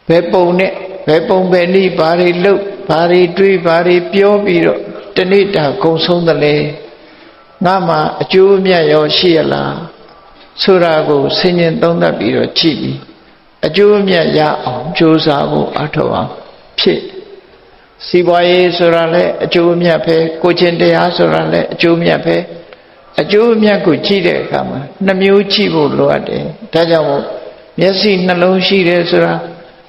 ဘယ်ပုံနဲ့ဘယ်ပုံပဲနည်းဘာတွေလုပ်ဘာတွေတွေးဘာတွေပြောပြီးတော့တနေ့တာကုံဆုံးတယ်လေငါမှအကျိုးအမြတ်ရောရှိရလားဆိုတာကိုဆင်ញင်သုံးသပ်ပြီးတော့ကြည့်ပြီးအကျိုးအမြတ်ရအောင်ကြိုးစားဖို့အထောက်အောင်ဖြစ်စီးပွားရေးဆိုတာလည်းအကျိုးအမြတ်ပဲကိုချင်းတရားဆိုတာလည်းအကျိုးအမြတ်ပဲ အကျိုးအမြတ်ကိုကြည့်တဲ့အခါမှာနှမျိုးကြည့်ဖို့လိုအပ်တယ်ဒါကြောင့်မို့မျက်စိနှလုံးရှိတယ်ဆိုတာ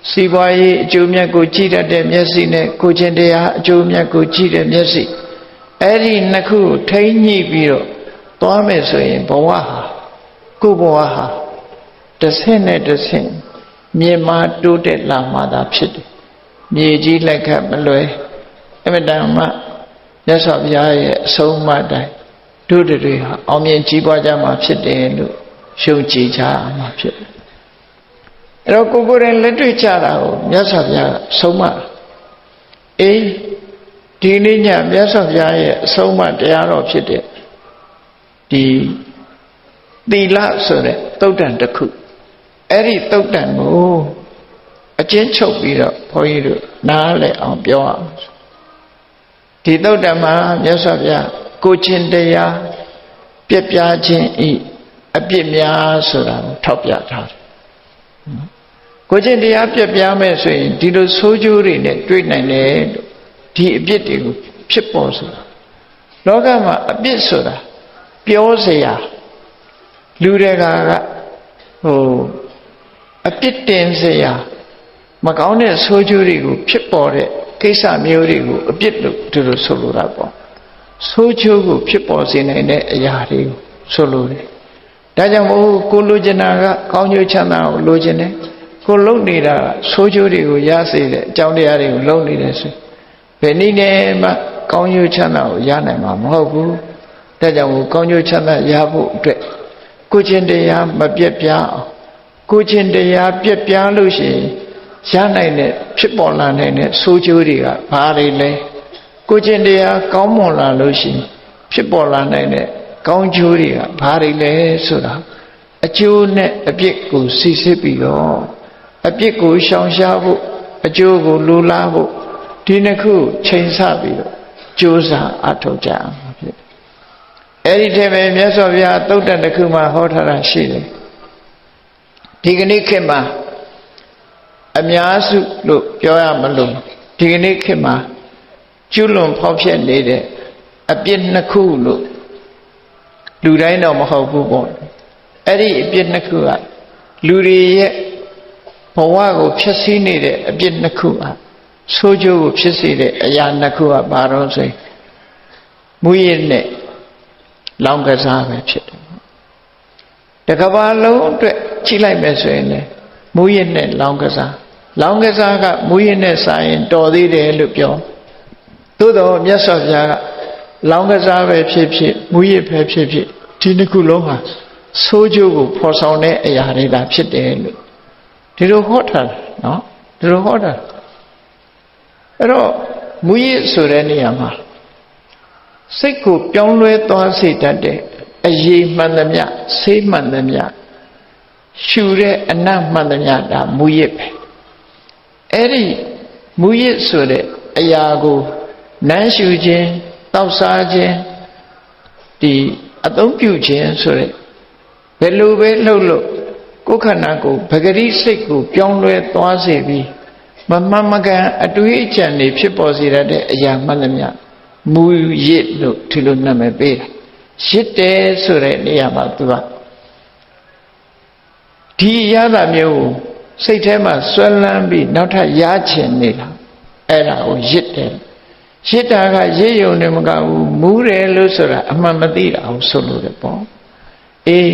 စီးပွားရေးအကျိုးအမြတ်ကိုကြည့်တတ်တဲ့မျက်စိနဲ့ကိုယ်ချင်းတရားအကျိုးအမြတ်ကိုကြည့်တဲ့မျက်စိအဲ့ဒီနှစ်ခုကိုထိမ့်ညှိပြီးတော့သွားမယ်ဆိုရင်ဘဝဟာကိုယ်ဘဝဟာတစ်ဆင့်နဲ့တစ်ဆင့်မြေမာတိုးတက်လာမှသာဖြစ်တယ်မြေကြီးလက်ခတ်မလွယ်အမတန်မှမြတ်စွာဘုရားရဲ့အဆုံးအမတိုင်းတို့တွေဟာအောင်မြင်ကြီးပွားကြမှာဖြစ်တယ်လို့ယုံကြည်ကြမှာဖြစ်တယ်အဲ့တော့ကိုယ်တိုင်လက်တွေ့ကြတာကိုမြတ်စွာဘုရားဆုံးမအေးဒီနေ့ညမြတ်စွာဘုရားရဲ့အဆုံးအမတရားတော်ဖြစ်တဲ့ဒီသီလဆိုတဲ့သုတ်တန်တစ်ခုအဲ့ဒီသုတ်တန်ကိုအကျဉ်းချုပ်ပြီးတော့ဘုန်းကြီးတို့နားလည်အောင်ပြောရအောင်ဒီသုတ်တန်မှာမြတ်စွာဘုရားကိုချင်းတရားပြက်ပြားခြင်းဤအပြစ်များဆိုတာကိုထောက်ပြထားတယ်ကိုချင်းတရားပြက်ပြားမဲ့ဆိုရင်ဒီလိုဆိုးကျိုးတွေနဲ့တွေ့နိုင်တယ်လို့ဒီအပြစ်တွေကိုဖြစ်ပေါ်ဆိုတာလောကမှာအပြစ်ဆိုတာပြောเสียလူတွေကအပြစ်တင်เสียမကောင်းတဲ့ဆိုးကျိုးတွေကိုဖြစ်ပေါ်တဲ့ကိစ္စမျိုးတွေကိုအပြစ်လို့သူတို့ဆိုလိုတာပေါ့ဆိုးကျိုးကိုဖြစ်ပေါ်စေနိုင်တဲ့အရာတွေကိုဆိုလိုတယ်ဒါကြောင့်မို့ကိုလိုချင်တာကကောင်းကျိုးချမ်းသာကိုလိုချင်တယ်ကိုလုံနေတာဆိုးကျိုးတွေကိုရစေတဲ့အကြောင်းတရားတွေကိုလုံနေတယ်ဆိုဘယ်နည်းနဲ့မှကောင်းကျိုးချမ်းသာကိုရနိုင်မှာမဟုတ်ဘူးဒါကြောင့်မို့ကောင်းကျိုးချမ်းသာရဖို့အတွက်ကိုချင်းတရားမပြတ်ပြားအောင်ကိုချင်းတရားပြတ်ပြားလို့ရှိရင်ရနိုင်တဲ့ဖြစ်ပေါ်လာနိုင်တဲ့ဆိုးကျိုးတွေကဘာတွေလဲကိုချင်းတရားကောင်းမွန်လာလို့ရှိရင်ဖြစ်ပေါ်လာနိုင်တဲ့ကောင်းကျိုးတွေကဘာတွေလဲဆိုတာအကျိုးနဲ့အပြစ်ကိုစီစစ်ပြီးတော့အပြစ်ကိုရှောင်ရှားဖို့အကျိုးကိုလိုလားဖို့ဒီနှစ်ခုချိန်ဆပြီးတော့ကြိုးစားအထောက်ကြအောင်ဖြစ်အဲ့ဒီတည်းပဲမြတ်စွာဘုရားသုတ်တန်တစ်ခုမှာဟောထားတာရှိတယ်ဒီကနေ့ခေတ်မှာအများစုလို့ပြောရမလို့ဒီကနေ့ခေတ်မှာကျွလွန်ဖောက်ဖျက်နေတဲ့အပြစ်နှစ်ခုလို့လူတိုင်းတော့မဟုတ်ဘူးပေါ့အဲ့ဒီအပြစ်နှစ်ခုကလူတွေရဲ့ဘဝကိုဖျက်ဆီးနေတဲ့အပြစ်နှစ်ခုဟာဆိုးကျိုးကိုဖြစ်စေတဲ့အရာနှစ်ခုကဘာလို့ဆိုရင်မူရစ်နဲ့လောင်ကစားပဲဖြစ်တယ်တကဘာလုံးအတွက်ကြည့်လိုက်မယ်ဆိုရင်လေမူရစ်နဲ့လောင်ကစားကမူရစ်နဲ့စာရင်တော်သေးတယ်လို့ပြောသို့တော်မြတ်စွာဘုရားကလောင်ကစားပဲဖြစ်ဖြစ်မူရစ်ပဲဖြစ်ဖြစ်ဒီနှစ်ခုလုံးဟာဆိုးကျိုးကိုဖော်ဆောင်တဲ့အရာတွေသာဖြစ်တယ်လို့ဒီလိုဟောထားတယ်နော်ဒီလိုဟောတာအဲ့တော့မူရစ်ဆိုတဲ့နေရာမှာစိတ်ကိုပြောင်းလဲသွားစေတတ်တဲ့အရေးမှန်သမျှဆေးမှန်သမျှရှူတဲ့အနတ်မှန်သမျှဒါမူရစ်ပဲအဲ့ဒီမူရစ်ဆိုတဲ့အရာကိုနမ်းရှူခြင်းတောက်စားခြင်းဒီအသုံးပြုခြင်းဆိုတဲ့ဘယ်လိုပဲလှုပ်လို့ကိုယ်ခန္ဓာကိုပဂရိစိတ်ကိုပြောင်းလဲသွားစေပြီးမမှန်မကန်အတွေးအကြံတွေဖြစ်ပေါ်စေတဲ့အရာမှန်သမျှမူရစ်လို့ဒီလိုနာမည်ပေးတာရစ်တယ်ဆိုတဲ့နေရာမှာသူကဒီရတာမျိုးကိုစိတ်ထဲမှာဆွဲလန်းပြီးနောက်ထပ်ရချင်နေတာအဲ့ဒါကိုရစ်တယ်ရစ်တာကရစ်ယုံနေမကဘူးမူးတယ်လို့ဆိုတာအမှန်မသိတာကိုဆိုလို့တယ်ပေါ့အေး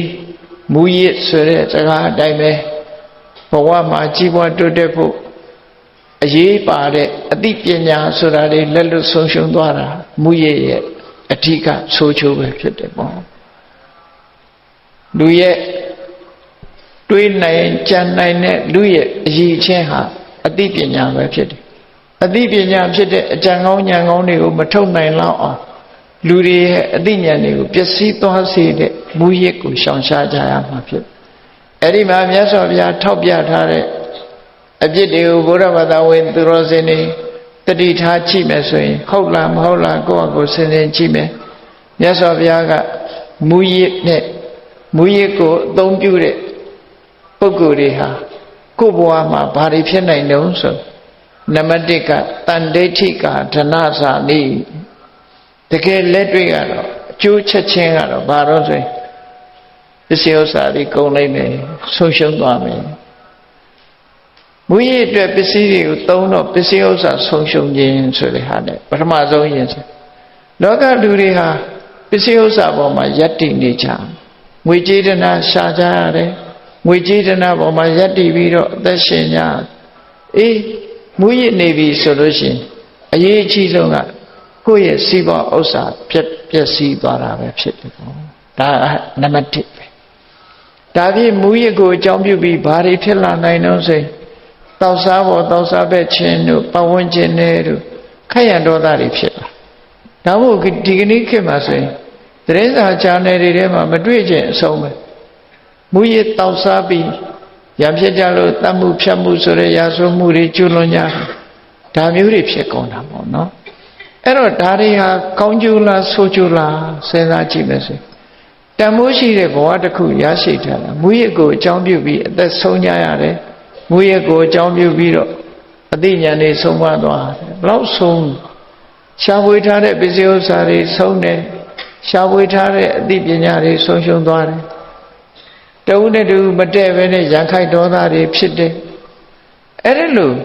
မူရစ်ဆိုတဲ့စကားအတိုင်းပဲဘဝမှာကြီးပွားတိုးတက်ဖို့အရေးပါတဲ့အသိပညာဆိုတာတွေလက်လွတ်ဆုံးရှုံးသွားတာမူရစ်ရဲ့အဓိကဆိုးချိုးပဲဖြစ်တယ်ပေါ့လူရဲ့တွေးနိုင်ကြံနိုင်တဲ့လူရဲ့အရေးချင်းဟာအသိပညာပဲဖြစ်တယ်အသိပညာဖြစ်တဲ့အကြံကောင်းဉာဏ်ကောင်းတွေကိုမထုတ်နိုင်လောက်အောင်လူတွေရဲ့အသိဉာဏ်တွေကိုပျက်စီးသွားစေတဲ့မူရစ်ကိုရှောင်ရှားကြရမှာဖြစ်အဲ့ဒီမှာမြတ်စွာဘုရားထောက်ပြထားတဲ့အပြစ်တွေကိုဘုရားဘာသာဝင်သူတော်စင်တွေတတိထားကြည့်မယ်ဆိုရင်ဟုတ်လားမဟုတ်လားကိုယ့်အကိုစဉ်းစဉ်ကြည့်မယ်မြတ်စွာဘုရားကမူရစ်နဲ့မူရစ်ကိုအသုံးပြုတဲ့ပုဂ္ဂိုလ်တွေဟာကိုယ့်ဘဝမှာဘာတွေဖြစ်နိုင်တုံးဆိုနံပါတ်1ကတန်ဒိဋ္ဌိကဓနစာနိတကယ်လက်တွေ့ကတော့ ကျိုးချက်ချင်းကတော့ဘာလို့ဆိုရင်ပစ္စည်းဥစ္စာတွေကုန်လိုက်မယ်ဆုံးရှုံးသွားမယ်မူရည်အတွက်ပစ္စည်းတွေကိုသုံးတော့ပစ္စည်းဥစ္စာဆုံးရှုံးခြင်းဆိုတဲ့ဟာနဲ့ပထမဆုံးရင်ဆိုလောကလူတွေဟာပစ္စည်းဥစ္စာပေါ်မှာယက်တည်နေကြငွေကြေးတနာရှာကြရတယ်ငွေကြေးတနာပေါ်မှာယက်တည်ပြီးတော့အသက်ရှင်ကြအေးမူရည်နေပြီဆိုလို့ရှိရင်အရေးအကြီးဆုံးကကိုယ့်ရဲ့စီးပွားဥစ္စာပျက်စီးသွားတာပဲဖြစ်တယ်ပေါ့ဒါနံပါတ်1ပဲဒါဖြင့်မူရည်ကိုအကြောင်းပြုပြီးဘာတွေဖြစ်လာနိုင်တော့ဆိုတောက်စားပေါ်တောက်စားပဲခြင်းတို့ပဝန်းကျင်တွေတို့ခက်ရန်ဒေါသတွေဖြစ်လာဒါမို့ဒီကနေ့ခေတ်မှာဆိုရင်သတင်းစာချာနယ်တွေထဲမှာမတွေ့ခြင်းအဆုံးပဲမူရည်တောက်စားပြီးရံဖြစ်ကြလို့တတ်မှုဖြတ်မှုဆိုတဲ့ရာဇဝမှုတွေကျွလွန်ကြဒါမျိုးတွေဖြစ်ကုန်တာပေါ့နော်အဲ့တော့ဒါတွေဟာကောင်းကျိုးလားဆိုးကျိုးလားစဉ်းစားကြည့်မယ်ဆိုတန်မိုးရှိတဲ့ဘဝတစ်ခုရရှိထားတာမူရည်ကိုအကြောင်းပြုပြီးအသက်ဆုံးကြရတယ်မူရည်ကိုအကြောင်းပြုပြီးတော့အသိဉာဏ်တွေဆုံးမသွားတယ်ဘလောက်ဆုံးရှားပွေထားတဲ့ပစ္စည်းဥစ္စာတွေဆုံးတယ်ရှားပွေထားတဲ့အသိပညာတွေဆုံးရှုံးသွားတယ်တဝုနဲ့တူမတည့်ပဲနဲ့ရန်ခိုက်ဒေါသတွေဖြစ်တယ်အဲ့ဒါလို့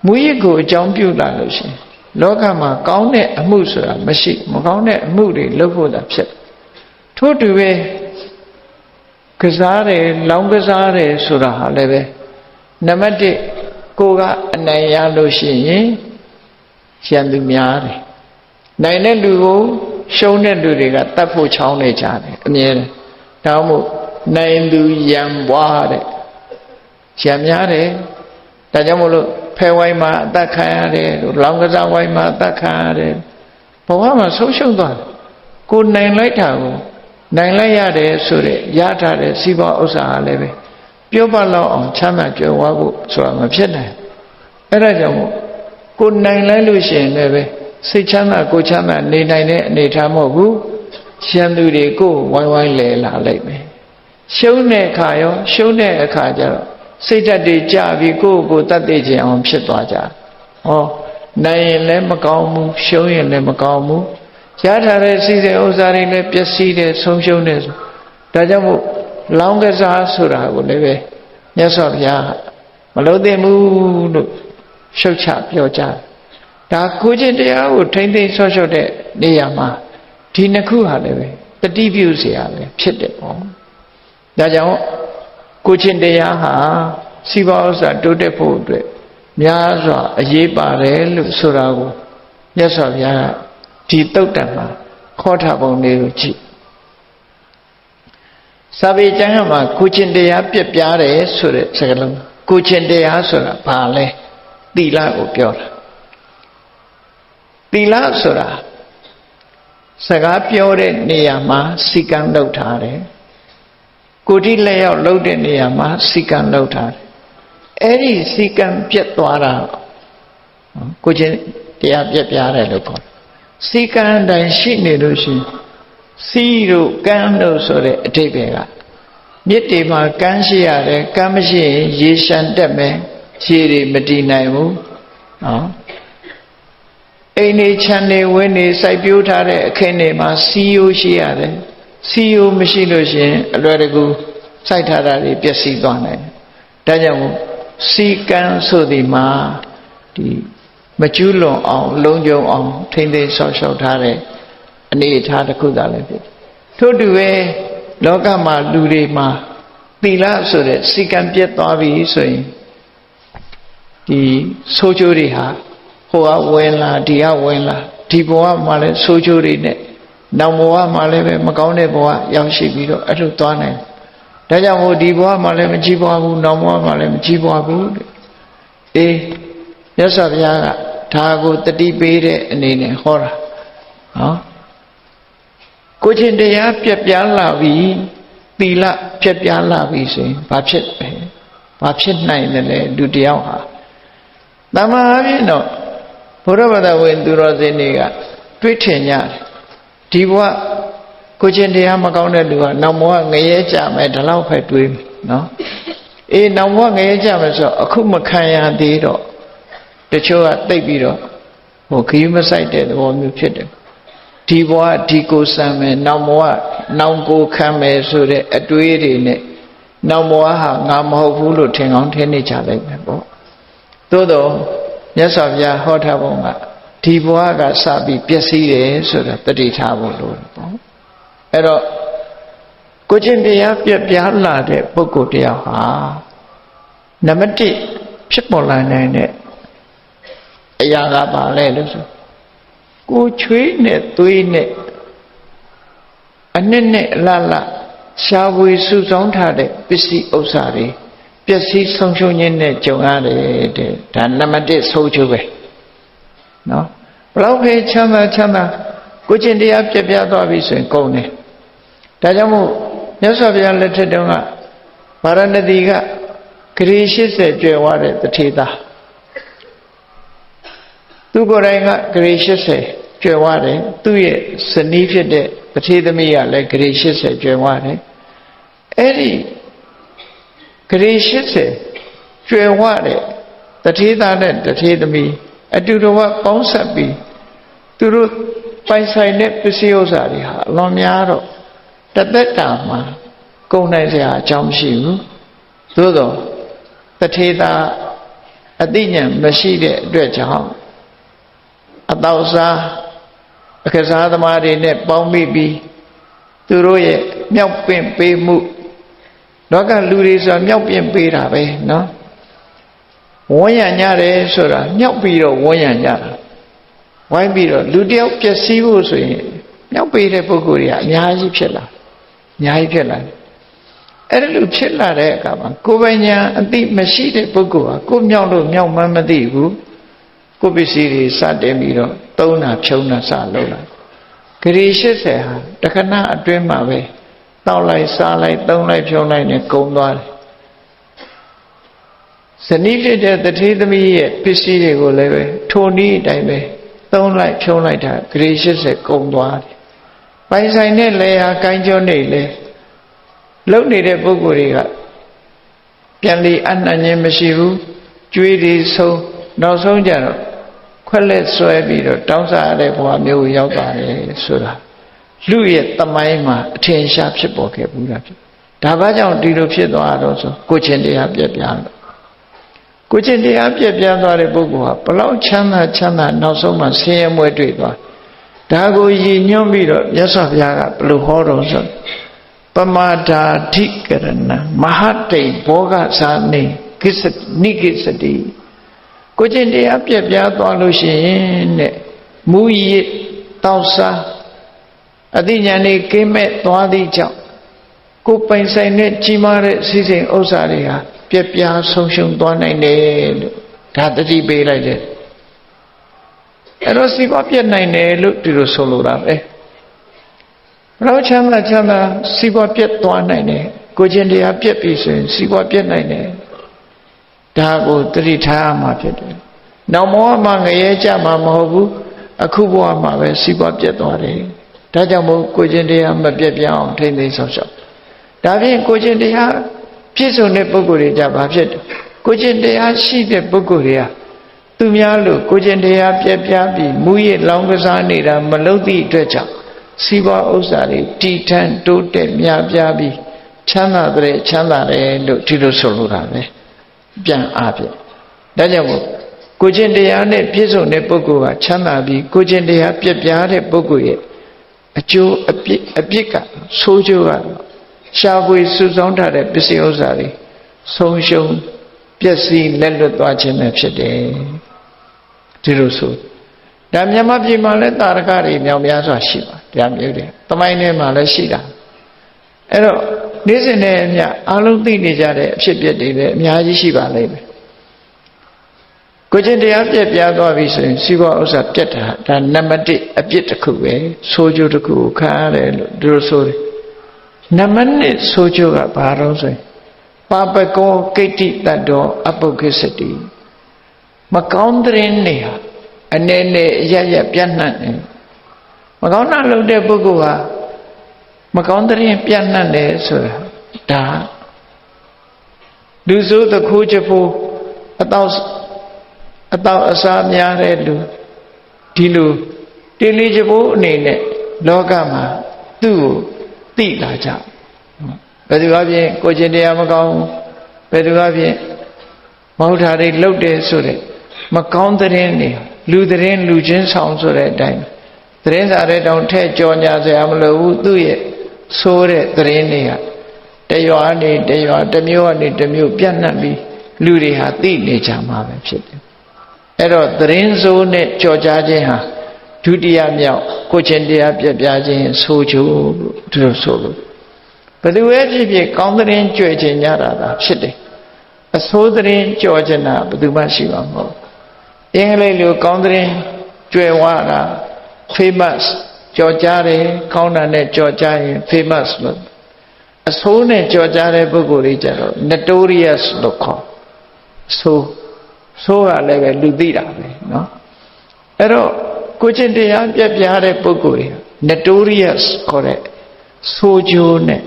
မူရည်ကိုအကြောင်းပြုလာလို့ရှိရင်လောကမှာကောင်းတဲ့အမှုဆိုတာမရှိမကောင်းတဲ့အမှုတွေလုပ်ဖို့သာဖြစ်ထို့တူပဲကစားတယ်လောင်းကစားတယ်ဆိုတာဟာလည်းပဲနံပါတ်1ကိုကအနိုင်ရလို့ရှိရင်ရန်သူများတယ်နိုင်တဲ့လူကိုရှုံးတဲ့လူတွေကတတ်ဖို့ချောင်းနေကြတယ်အမြဲတမ်းဒါမှမဟုတ်နိုင်သူရန်ပွားတဲ့ရန်များတယ်ဒါကြောင့်မို့လို့ဖဲဝိုင်းမှာအသက်ခံရတယ်လို့လောင်းကစားဝိုင်းမှာအသက်ခံရတယ်ဘဝမှာဆုံးရှုံးသွားတယ်ကိုနိုင်လိုက်တာကိုနိုင်လိုက်ရတယ်ဆိုတဲ့ရထားတဲ့စီးပွားဥစ္စာဟာလည်းပဲပြောပါလောက်အောင်ချမ်းသာကြွယ်ဝဖို့ဆိုတာမဖြစ်နိုင်အဲ့ဒါကြောင့်မို့ကိုနိုင်လိုက်လို့ရှိရင်လည်းပဲစိတ်ချမ်းသာကိုချမ်းသာနေနိုင်တဲ့အနေထားမဟုတ်ဘူးရန်သူတွေကိုဝိုင်းဝိုင်းလဲလာလိုက်မယ်ရှုံးတဲ့အခါရောရှုံးတဲ့အခါကျတော့စိတ်ဓာတ်တွေကြပြီးကိုယ့်ကိုယ်တတ်သိခြင်းအောင်ဖြစ်သွားကြဟောနိုင်ရင်လည်းမကောင်းဘူးရှုံးရင်လည်းမကောင်းဘူးရထားတဲ့စီစဉ်ဥစ္စာတွေလည်းပျက်စီးတယ်ဆုံးရှုံးတယ်ဆိုဒါကြောင့်မို့လောင်းကစားဆိုတာကိုလည်းပဲမြတ်စွာဘုရားမလုပ်သင့်ဘူးလို့ရှုတ်ချပြောကြဒါကိုချင်းတရားကိုထိမ့်သိမ်းဆော့ရှော့တဲ့နေရာမှာဒီနှစ်ခုဟာလည်းပဲတတိပြုเสียရပဲဖြစ်တယ်ပေါ့ဒါကြောင့်ကိုချင်းတရားဟာစီးပွားဥစ္စာတိုးတက်ဖို့အတွက်များစွာအရေးပါတယ်လို့ဆိုတာကိုမြတ်စွာဘုရားကဒီတုတ်တံမှာခေါ်ထားပုံလေးကိုကြည့်စာပေကျမ်းမှာကိုချင်းတရားပြက်ပြားတယ်ဆိုတဲ့စကားလုံးကိုချင်းတရားဆိုတာဘာလဲသီလကိုပြောတာသီလဆိုတာစကားပြောတဲ့နေရာမှာစီကံလုပ်ထားတယ်ကိုတိလက်ရောက်လုပ်တဲ့နေရာမှာစီကံလုပ်ထားတယ်အဲ့ဒီစီကံပြက်သွားတာကိုချင်းတရားပြက်ပြားတယ်လို့ခေါ်တယ်စီကံတိုင်းရှိနေလို့ရှိရင်စီတို့ကံတို့ဆိုတဲ့အဓိပ္ပာယ်ကမြစ်တွေမှာကမ်းရှိရတယ်ကမ်းမရှိရင်ရေရှမ်းတက်မယ်ရေတွေမတည်နိုင်ဘူးနော်အိမ်နေချမ်းနေဝင်းနေစိုက်ပျိုးထားတဲ့အခင်းတွေမှာစီယိုရှိရတယ်စီယိုမရှိလို့ရှိရင်အလွယ်တကူစိုက်ထားတာတွေပျက်စီးသွားနိုင်တယ်ဒါကြောင့်စီကံဆိုဒီမှာဒီမကျူးလွန်အောင်လုံးကျုံအောင်ထိမ့်သိမ်းဆော့ရှော့ထားတဲ့အနေအထားတစ်ခုသာလည်းဖြစ်ထို့တူပဲလောကမှာလူတွေမှာသီလဆိုတဲ့စီကံပြတ်သွားပြီဆိုရင်ဒီဆိုးကျိုးတွေဟာဟိုကဝင်လာဒီကဝင်လာဒီဘဝမှာလည်းဆိုးကျိုးတွေနဲ့နောက်ဘဝမှာလည်းပဲမကောင်းတဲ့ဘဝရောက်ရှိပြီးတော့အဲ့လိုသွားနိုင်ဒါကြောင့်မို့ဒီဘဝမှာလည်းမကြည့်ပွားဘူးနောက်ဘဝမှာလည်းမကြည့်ပွားဘူးအေးမြတ်စွာဘုရားကဒါကိုတတိပေးတဲ့အနေနဲ့ဟောတာနော်ကိုချင်းတရားပြက်ပြားလာပြီသီလပြက်ပြားလာပြီဆိုရင်ဘာဖြစ်လဲဘာဖြစ်နိုင်တယ်လဲလူတယောက်ဟာတမန်အပြင်တော့ဘုရားဘာသာဝင်သူတော်စင်တွေကတွေးထင်ကြတယ်ဒီဘဝကိုချင်းတရားမကောင်းတဲ့လူကနောက်ဘဝငရဲကြမယ်ဒီလောက်ပဲတွေးမယ်နော်အေးနောက်ဘဝငရဲကြမယ်ဆိုတော့အခုမခံရသေးတော့တချို့ကတိတ်ပြီးတော့ဟိုခရီးမဆိုင်တဲ့သဘောမျိုးဖြစ်တယ် ဒီဘဝဒီကိုစံမယ်နောက်ဘဝနောက်ကိုခံမယ်ဆိုတဲ့အတွေးတွေနဲ့နောက်ဘဝဟာငါမဟုတ်ဘူးလို့ထင်ကောင်းထင်နေကြလိုက်မယ်ပေါ့သို့တော့မြတ်စွာဘုရားဟောထားပုံကဒီဘဝကစပြီးပျက်စီးတယ်ဆိုတာတတိထားဖို့လိုတယ်ပေါ့အဲ့တော့ကိုချင်းတရားပြက်ပြားလာတဲ့ပုဂ္ဂိုလ်တရားဟာနံပါတ်1ဖြစ်ပေါ်လာနိုင်တဲ့အရာကပါလဲလို့ဆိုကိုချွေးနဲ့သွေးနဲ့အနှစ်နဲ့အလလရှားဝေစုဆောင်ထားတဲ့ပစ္စည်းဥစ္စာတွေပျက်စီးဆုံးရှုံးခြင်းနဲ့ကြုံရတယ်တဲ့ဒါနံပါတ်1ဆိုးကျိုးပဲနော်ဘလောက်ပဲချမ်းသာကိုချင်းတရားပြက်ပြားသွားပြီဆိုရင်ကုန်တယ်ဒါကြောင့်မို့မြတ်စွာဘုရားလက်ထက်တုန်းကဗာရဏသီကဂရေ80ကျွယ်ဝတဲ့တထေသားသူကိုယ်တိုင်ကဂရေ80ကျွယ်ဝတယ်သူ့ရဲ့ဇနီးဖြစ်တဲ့တထေသမီးကလည်းဂရေ80ကျွယ်ဝတယ်အဲ့ဒီဂရေ80ကျွယ်ဝတဲ့တထေသားနဲ့တထေသမီးအတူတူပေါင်းဆက်ပြီးသူတို့ပိုင်ဆိုင်တဲ့ပစ္စည်းဥစ္စာတွေဟာအလွန်များတော့တသက်တာမှာကုန်နိုင်စရာအကြောင်းမရှိဘူးသို့တော့တထေသားအသိဉာဏ်မရှိတဲ့အတွက်ကြောင့်အတောစားအခစားသမားတွေနဲ့ပေါင်းပြီးသူတို့ရဲ့မြောက်ပင့်ပေးမှုလောကလူတွေဆိုတာမြောက်ပင့်ပေးတာပဲနော်ဝန်းရံကြတယ်ဆိုတာမြောက်ပြီးတော့ဝန်းရံကြတာဝိုင်းပြီးတော့လူတယောက်ပျက်စီးဖို့ဆိုရင်မြောက်ပေးတဲ့ပုဂ္ဂိုလ်တွေကအများကြီးဖြစ်လာအဲ့ဒါလိုဖြစ်လာတဲ့အခါမှာကိုယ်ပိုင်ညာအသိမရှိတဲ့ပုဂ္ဂိုလ်ဟာကိုမြောက်လို့မြောက်မှန်းမသိဘူးကိုပစ္စည်းတွေစတင်ပြီးတော့သုံးတာဖြုံးတာစလုပ်လာဂရေ80ဟာတခဏအတွင်းမှာပဲတောက်လိုက်စားလိုက်သုံးလိုက်ဖြုံးလိုက်နဲ့ကုန်သွားတယ်ဇနီးဖြစ်တဲ့တထေသမီးရဲ့ပစ္စည်းတွေကိုလည်းပဲထိုနည်းအတိုင်းပဲသုံးလိုက်ဖြုံးလိုက်တာဂရေ80ကုန်သွားတယ်ပိုင်ဆိုင်တဲ့လေဟာကိုင်းကျုံနေလေလုံနေတဲ့ပုဂ္ဂိုလ်တွေကပြန်လီအနှံ့ခြင်းမရှိဘူးကြွေးတွေဆုံးနောက်ဆုံးကြတော့ခွက်လက်ဆွဲပြီးတော့တောင်းစားရတဲ့ဘဝမျိုးကိုရောက်ပါတယ်ဆိုတာလူရဲ့သမိုင်းမှာအထင်ရှားဖြစ်ပေါ်ခဲ့ဘူးလားဖြစ်ဒါဘာကြောင့်ဒီလိုဖြစ်သွားတော့ဆိုကိုချင်းတရားပြက်ပြားလို့ကိုချင်းတရားပြက်ပြားသွားတဲ့ပုဂ္ဂိုလ်ဟာဘလောက်ချမ်းသာနောက်ဆုံးမှာဆင်းရဲမွဲတွေ့သွားဒါကိုရည်ညွှန်းပြီးတော့မြတ်စွာဘုရားကဘယ်လိုဟောတော်ဆိုပမာဒာဓိကရဏမဟာတိဘောဂသာနေကိစ္စနိကိစ္စတိကိုချင်းတရားပြက်ပြားသွားလို့ရှိရင်တဲ့မူရည်တောက်စားအသိဉာဏ်နဲ့ကင်းမဲ့သွားသည့်ကြောင့်ကိုပိုင်ဆိုင်တဲ့ကြီးမားတဲ့စီစဉ်ဥစ္စာတွေဟာပြက်ပြားဆုံးရှုံးသွားနိုင်တယ်လို့ဒါတတိပေးလိုက်တယ်အဲ့တော့စီးပွားပြက်နိုင်တယ်လို့ဒီလိုဆိုလိုတာပဲဘလို့ချမ်းသာစီးပွားပြက်သွားနိုင်တယ်ကိုချင်းတရားပြက်ပြီဆိုရင်စီးပွားပြက်နိုင်တယ်ဒါကိုတတိထားမှာဖြစ်တယ်နောက်ဘဝမှာငရဲကြမှာမဟုတ်ဘူးအခုဘဝမှာပဲစီးပွားပြက်သွားတယ်ဒါကြောင့်မို့ကိုချင်းတရားမပြက်ပြအောင်ထိမ့်သိမ်းဆောင်ရှောက်ဒါဖြင့်ကိုချင်းတရားပြည့်စုံတဲ့ပုဂ္ဂိုလ်တွေကြဘာဖြစ်တယ်ကိုချင်းတရားရှိတဲ့ပုဂ္ဂိုလ်တွေကသူများလို့ကိုချင်းတရားပြက်ပြားပြီးမူရစ်လောင်းကစားနေတာမလုပ်သည့်အတွက်ကြောင့်စီးပွားဥစ္စာတွေတည်ထံတိုးတက်များပြားပြီးချမ်းသာတယ်လို့ဒီလိုဆိုလိုတာပဲပြန်အားဖြင့်ဒါကြောင့်မို့ကိုချင်းတရားနဲ့ပြည့်စုံတဲ့ပုဂ္ဂိုလ်ကချမ်းသာပြီးကိုချင်းတရားပြက်ပြားတဲ့ပုဂ္ဂိုလ်ရဲ့အကျိုးအပြစ်ကဆိုးကျိုးကတော့ရှားပွေစုဆောင်းထားတဲ့ပစ္စည်းဥစ္စာတွေဆုံးရှုံးပျက်စီးလက်လွတ်သွားခြင်းပဲဖြစ်တယ်ဒီလိုဆိုဒါမြန်မာပြည်မှာလည်းတာရကတွေမြောက်များစွာရှိပါတရားမျိုးတွေတမိုင်းထဲမှာလည်းရှိတာအဲ့တော့နေ့စဉ်နဲ့အမျှအားလုံးသိနေကြတဲ့အဖြစ်အပျက်တွေလည်းအများကြီးရှိပါလိမ့်မယ်ကိုချင်းတရားပြက်ပြားသွားပြီဆိုရင်စီးပွားဥစ္စာပြက်တာဒါနံပါတ်1အပြစ်တစ်ခုပဲဆိုးကျိုးတစ်ခုကိုခံရတယ်လို့ဒီလိုဆိုတယ်နံပါတ်2ဆိုးကျိုးကဘာတော့ဆိုရင်ပါပကောကိတ္တိတ္တောအပုဂ္ဂစ္စတိမကောင်းတဲ့နေဟာအနေနဲ့ရရပြန့်နှံ့တယ်မကောင်းတာလုပ်တဲ့ပုဂ္ဂိုလ်ဟာမကောင်းတဲ့ပြန့်နှံ့တယ်ဆိုတာဒါလူဆိုးတခိုးချဖို့အတော့အစားများတဲ့လူဒီလိုတေလီချဖို့အနေနဲ့ လောကမှာသူ့ကိုသိလာကြဘယ်သူအပြင်ကိုကျင်တရားမကောင်းဘယ်သူအပြင်မဟုတ်တာတွေလှုပ်တယ်ဆိုတဲ့မကောင်းသတင်းတွေလူသတင်းလူချင်းဆောင်ဆိုတဲ့အတိုင်းသတင်းစာတွေတောင်ထဲ့ကြော်ညာစရာမလိုဘူးသူ့ရဲ့ဆိုးတဲ့သတင်းတွေကတရွာနေတရွာတစ်မျိုးကနေတစ်မျိုးပြန့်နှံ့ပြီးလူတွေဟာသိနေကြမှာပဲဖြစ်တယ်အဲ့တော့သတင်းဆိုးနဲ့ကြော်ကြားခြင်းဟာဒုတိယမြောက်ကိုချင်းတရားပြပြခြင်းဆိုချိုးလို့သူတို့ဆိုလို့ဘယ်သူပဲဖြစ်ဖြစ်ကောင်းသတင်းကြွယ်ခြင်းကြတာသာဖြစ်တယ်အဆိုးသတင်းကြော်ခြင်းတာဘယ်သူမှရှိမှာမဟုတ်အင်္ဂလိပ်လိုကောင်းသတင်းကြွယ်ဝတာ famous ကြော်ကြားတယ်ကောင်းတာနဲ့ကြော်ကြားရင် famous လို့အဆိုးနဲ့ကြော်ကြားတဲ့ပုဂ္ဂိုလ်တွေကြတော့ notorious လို့ခေါ်ဆိုးကလည်းပဲလူသိတာပဲเนาะအဲ့တော့ကိုချင်းတရားပြပြတဲ့ပုဂ္ဂိုလ်တွေ notorious ခေါ်တဲ့ဆိုးကျိုးနဲ့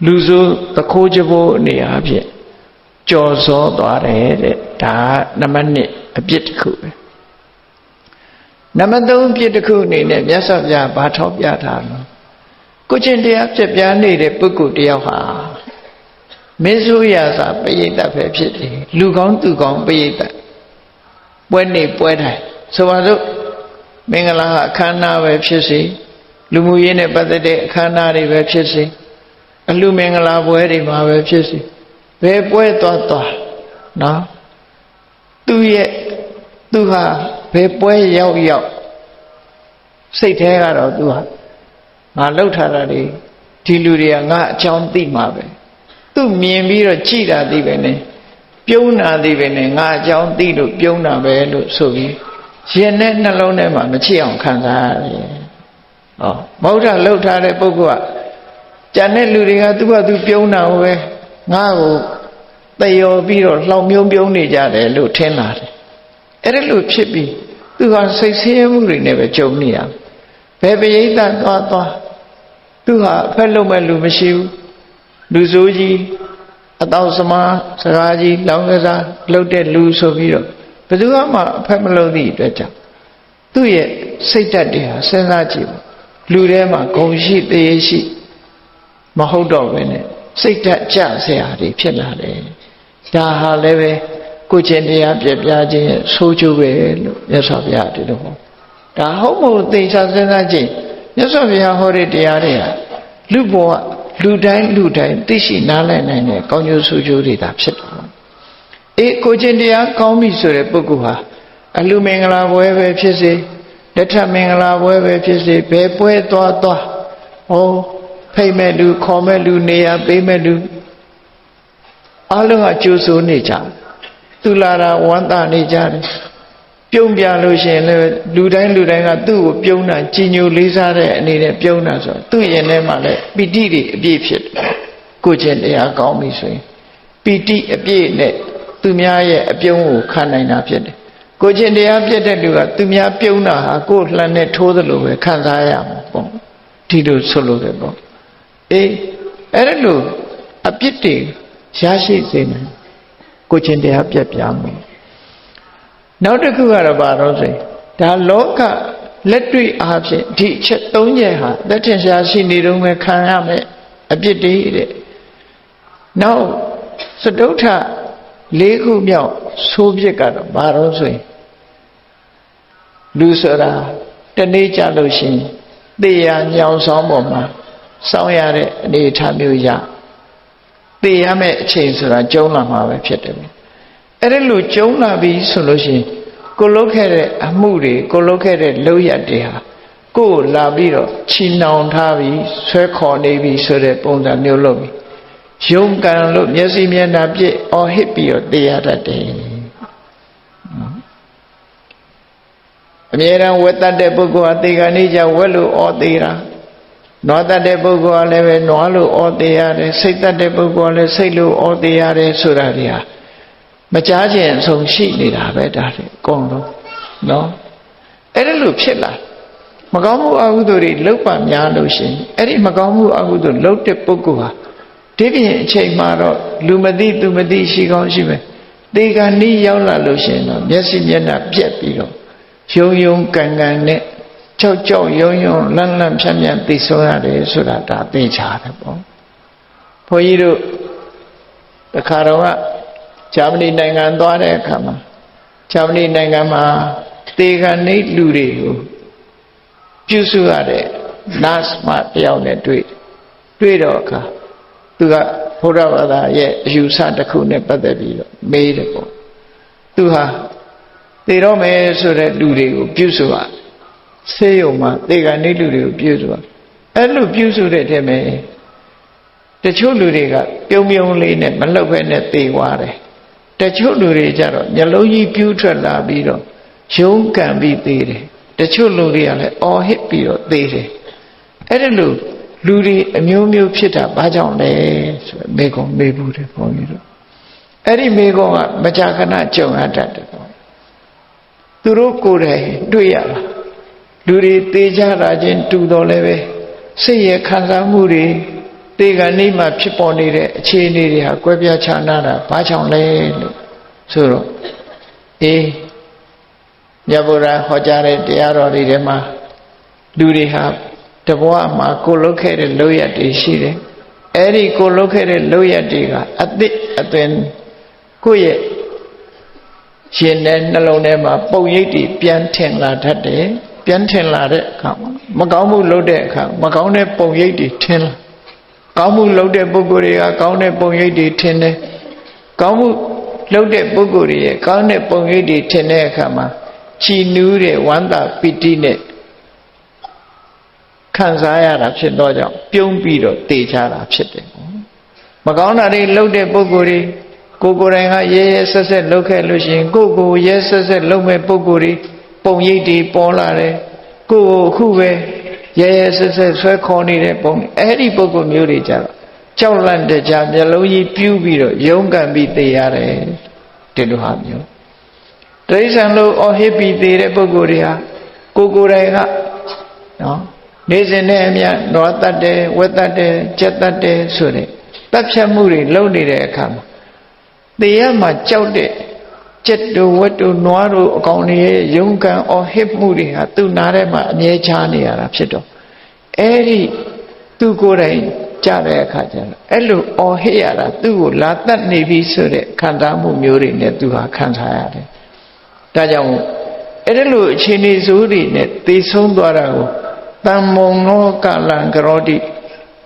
လူဆိုးသခိုးကြဘိုးအနေအချင်းကြော်စောသွားတယ်တဲ့ဒါနံပါတ်1အပြစ်တစ်ခုပဲနံပါတ်3အပြစ်တစ်ခုအနေနဲ့မြတ်စွာဘုရားဘာထောက်ပြထားလဲကိုချင်းတရားပြပြနေတဲ့ပုဂ္ဂိုလ်တယောက်ဟာမင်းဆိုရစာပရိသတ်ပဲဖြစ်တယ်လူကောင်းသူကောင်းပရိသတ်ပွဲနေပွဲတိုင်းဆိုပါစို့မင်္ဂလာအခမ်းအနားပဲဖြစ်စေလူမှုရေးနဲ့ပတ်သက်တဲ့အခမ်းအနားတွေပဲဖြစ်စေအလှမင်္ဂလာပွဲတွေမှာပဲဖြစ်စေဘယ်ပွဲသွားနော်သူဟာဘယ်ပွဲရောက်စိတ်ထဲကတော့သူဟာငါလှုပ်ထားတာတွေဒီလူတွေကငါအကြောင်းသိမှာပဲသူမြင်ပြီးတော့ကြည်တာသိပဲနဲ့ပြုံးတာသိပဲနဲ့ငါအကြောင်းသိလို့ပြုံးတာပဲလို့ဆိုပြီးရင်နဲ့နှလုံးထဲမှာမချစ်အောင်ခံစားရတယ်ဟောမဟုတ်တာလှုပ်ထားတဲ့ပုဂ္ဂိုလ်ကကြံတဲ့လူတွေကသူ့ဘာသူပြုံးတာပဲငါ့ကိုတယောပြီးတော့လှောင်မြုံပြုံးနေကြတယ်လို့ထင်လာတယ်အဲ့ဒါလို့ဖြစ်ပြီးသူကစိတ်ဆင်းရဲမှုတွေနဲ့ပဲကြုံနေရဘယ်ပရိသတ်သွားသူဟာအဖက်လုံးမဲ့လူမရှိဘူးလူဆိုးကြီးအတောင်စမားစကားကြီးလောင်းကစားလှုပ်တဲ့လူဆိုပြီးတော့ဘယ်သူမှအဖက်မလုံးသည့်အတွက်ကြောင့်သူ့ရဲ့စိတ်ဓာတ်တွေဟာစဉ်းစားကြည့်ပါလူထဲမှာဂုဏ်ရှိတရေရှိမဟုတ်တော့ဘဲနဲ့စိတ်ဓာတ်ကြဆရာတွေဖြစ်လာတယ်ဒါဟာလည်းပဲကိုချင်းတရားပြပြခြင်းဆိုးကျိုးပဲလို့မြတ်စွာဘုရားဒီလိုဟောဒါဟုတ်မဟုတ်သိချာစဉ်းစားကြည့်မြတ်စွာဘုရားဟောတဲ့တရားတွေဟာလူဘဝလူတိုင်းသိရှိနားလည်နိုင်တဲ့ကောင်းကျိုးဆိုးကျိုးတွေသာဖြစ်တယ်အေးကိုချင်းတရားကောင်းပြီဆိုတဲ့ပုဂ္ဂိုလ်ဟာအလှမင်္ဂလာပွဲပဲဖြစ်စေလက်ထမင်္ဂလာပွဲပဲဖြစ်စေဘယ်ပွဲသွားဟောဖိတ်မဲ့လူခေါ်မဲ့လူနေရာပေးမဲ့လူအလုံးကကြိုးစိုးနေကြသူလာတာဝမ်းသာနေကြတယ်ပြုံးပြလို့ရှိရင်လည်းလူတိုင်းကသူ့ကိုပြုံးတာကြည်ညိုလေးစားတဲ့အနေနဲ့ပြုံးတာဆိုသူ့ရင်ထဲမှာလည်းပီတိတွေအပြည့်ဖြစ်တယ်ကိုချင်းတရားကောင်းပြီဆိုရင်ပီတိအပြည့်နဲ့သူများရဲ့အပြုံးကိုခံနိုင်တာဖြစ်တယ်ကိုချင်းတရားပြည့်တဲ့လူကသူများပြုံးတာဟာကိုယ်လှမ်းနဲ့ထိုးသလိုပဲခံစားရမှာပေါ့ဒီလိုဆိုလို့တယ်ပေါ့အေးအဲ့ဒါလို့အပြစ်တွေရရှိစေမယ်ကိုချင်းတရားပြတ်ပြမယ်နောက်တစ်ခုကတော့ဘာလို့ဆိုရင်ဒါလောကလက်တွေ့အားဖြင့်ဒီအချက်၃ချက်ဟာလက်ထင်ရှားရှိနေတော့မှခံရမယ်အပြစ်တွေတဲ့နောက်စတုထ၄ခုမြောက်ဆိုးပြစ်ကတော့ဘာလို့ဆိုရင်လူဆိုတာတနေ့ကြလို့ရှိရင်သေရညောင်ဆောင်ပေါ်မှာစောင်းရတဲ့အနေအထားမျိုးရသေရမယ့်အချိန်ဆိုတာကျုံးလာမှာပဲဖြစ်တယ်အဲ့ဒါလို့ကျုံးလာပြီဆိုလို့ရှိရင်ကိုလုပ်ခဲ့တဲ့အမှုတွေကိုလုပ်ခဲ့တဲ့လုပ်ရတွေဟာကိုယ်လာပြီးတော့ချီနှောင်ထားပြီးဆွဲခေါ်နေပြီဆိုတဲ့ပုံစံမျိုးလုပ်ပြီးရုံးကန်လို့မျက်စိမျက်နှာပြည့်အော်ဟစ်ပြီးတော့သေရတတ်တယ်အမြဲတမ်းဝက်တတ်တဲ့ပုဂ္ဂိုလ်ဟာသေခါနေကြဝက်လို့အော်သေးတာနွားတတ်တဲ့ပုဂ္ဂိုလ်ကလည်းပဲနွားလို့အော်သေးရတယ်စိတ်တတ်တဲ့ပုဂ္ဂိုလ်ကလည်းစိတ်လို့အော်သေးရတယ်ဆိုတာတွေဟာမကြားခြင်းအဆုံးရှိနေတာပဲဒါတွေအကုန်လုံးနော်အဲ့ဒါလို့ဖြစ်လာမကောင်းမှုအကုသိုလ်တွေလောက်ပါများလို့ရှိရင်အဲ့ဒီမကောင်းမှုအကုသိုလ်လောက်တဲ့ပုဂ္ဂိုလ်ဟာဒီပြင်အချိန်မှာတော့လူမသိသူမသိရှိကောင်းရှိမယ်သေကံနီးရောက်လာလို့ရှိရင်တော့မျက်စိမျက်နှာပြက်ပြီးတော့ယုံကန်နဲ့ ကြောက်ကြောက်ယုံယုံလန့်လန့်ဖြန့်ဖြန့်သိဆုံးရတယ်ဆိုတာဒါသိချတယ်ပေါ့ဘုန်းကြီးတို့တခါတော့ကဂျာမနီနိုင်ငံသွားတဲ့အခါမှာဂျာမနီနိုင်ငံမှာသေခါနိလူတွေကိုပြုစုရတဲ့ nurse မတယောက်နဲ့တွေ့တော့အခါသူကဘုရားဘာသာရဲ့အယူဆတစ်ခုနဲ့ပတ်သက်ပြီးတော့မေးတယ်ပေါ့သူဟာသေတော့မယ်ဆိုတဲ့လူတွေကိုပြုစုရဆေးရုံမှာသေခါနိလူတွေကိုပြုစုရအဲ့လိုပြုစုတဲ့တည်းမှာတချို့လူတွေကပြုံပြုံလေးနဲ့မလှုပ်ဘဲနဲ့သေသွားတယ်တချို့လူတွေကြတော့မျက်လုံးကြီးပြူးထွက်လာပြီးတော့ရုန်းကန်ပြီးသေတယ်တချို့လူတွေကလည်းအော်ဟစ်ပြီးတော့သေတယ်အဲ့ဒါလို့လူတွေအမျိုးမျိုးဖြစ်တာဘာကြောင့်လဲဆိုမေကွန်မေးဘူးတယ်ဘုန်းကြီးတို့အဲ့ဒီမေကွန်ကမကြာခဏကြုံရတတ်တယ်ပေါ့သူတို့ကိုယ်တိုင်တွေ့ရတာလူတွေသေကြတာချင်းတူတော်လည်းပဲစိတ်ရခံစားမှုတွေသေကနေ့မှဖြစ်ပေါ်နေတဲ့အခြေအနေတွေဟာကွဲပြားခြားနားတာဘာကြောင့်လဲလို့ဆိုတော့မြတ်ဗုဒ္ဓဟောကြားတဲ့တရားတော်တွေထဲမှာလူတွေဟာတဘဝမှာကိုလုတ်ခဲ့တဲ့လုပ်ရက်တွေရှိတယ်အဲ့ဒီကိုလုတ်ခဲ့တဲ့လုပ်ရက်တွေကအသစ်အသွင်ကိုယ့်ရဲ့ရှင်တဲ့နှလုံးထဲမှာပုံရိပ်တွေပြန်ထင်လာတတ်တယ်ပြန်ထင်လာတဲ့အခါမှာမကောင်းမှုလုပ်တဲ့အခါမကောင်းတဲ့ပုံရိပ်တွေထင်လာကောင်းမှုလုပ်တဲ့ပုဂ္ဂိုလ်တွေကကောင်းတဲ့ပုံရိပ်တွေထင်တယ်ကောင်းမှုလုပ်တဲ့ပုဂ္ဂိုလ်တွေရဲ့ကောင်းတဲ့ပုံရိပ်တွေထင်တဲ့အခါမှာချီနူးတဲ့ဝမ်းသာပီတိနဲ့ခံစားရတာဖြစ်တော့ကြောင့်ပြုံးပြီးတော့တေချတာဖြစ်တယ်မကောင်းတာတွေလုပ်တဲ့ပုဂ္ဂိုလ်တွေကိုယ်တိုင်ကရဲရဲဆက်ဆက်လုပ်ခဲ့လို့ရှိရင်ကိုရဲဆက်ဆက်လုပ်မဲ့ပုဂ္ဂိုလ်တွေပုံရိပ်တွေပေါ်လာတယ်ကိုအခုပဲရဲရဲဆက်ဆက်ဆွဲခေါ်နေတဲ့ပုံအဲ့ဒီပုဂ္ဂိုလ်မျိုးတွေကြတော့ကြောက်လန့်တကြမျက်လုံးကြီးပြူးပြီးတော့ရုန်းကန်ပြီးသေရတယ်ဒီလိုဟာမျိုးတိရစ္ဆာန်လို့အော်ဟစ်ပြီးသေတဲ့ပုဂ္ဂိုလ်တွေဟာကိုယ်တိုင်ကနော်နေစဉ်နဲ့အမျှနွားတတ်တယ်ဝက်တတ်တယ်ကြက်တတ်တယ်ဆိုတဲ့တပ်ဖြတ်မှုတွေလုပ်နေတဲ့အခါမှာသေရမှာကြောက်တဲ့ကြက်တို့ဝက်တို့နွားတို့အကောင်တွေရဲ့ရုန်းကန်အော်ဟစ်မှုတွေဟာသူ့နားထဲမှာအမြဲချားနေရတာဖြစ်တော့အဲ့ဒီသူကိုယ်တိုင်ကြတဲ့အခါကျတော့အဲ့လိုအော်ဟစ်ရတာသူ့ကိုလာတတ်နေပြီဆိုတဲ့ခံစားမှုမျိုးတွေနဲ့သူဟာခံစားရတယ်ဒါကြောင့်အဲ့ဒီလိုအခြေအနေဆိုးတွေနဲ့သိဆုံးသွားတာကိုတမ္မုံနောကလံကရောတိ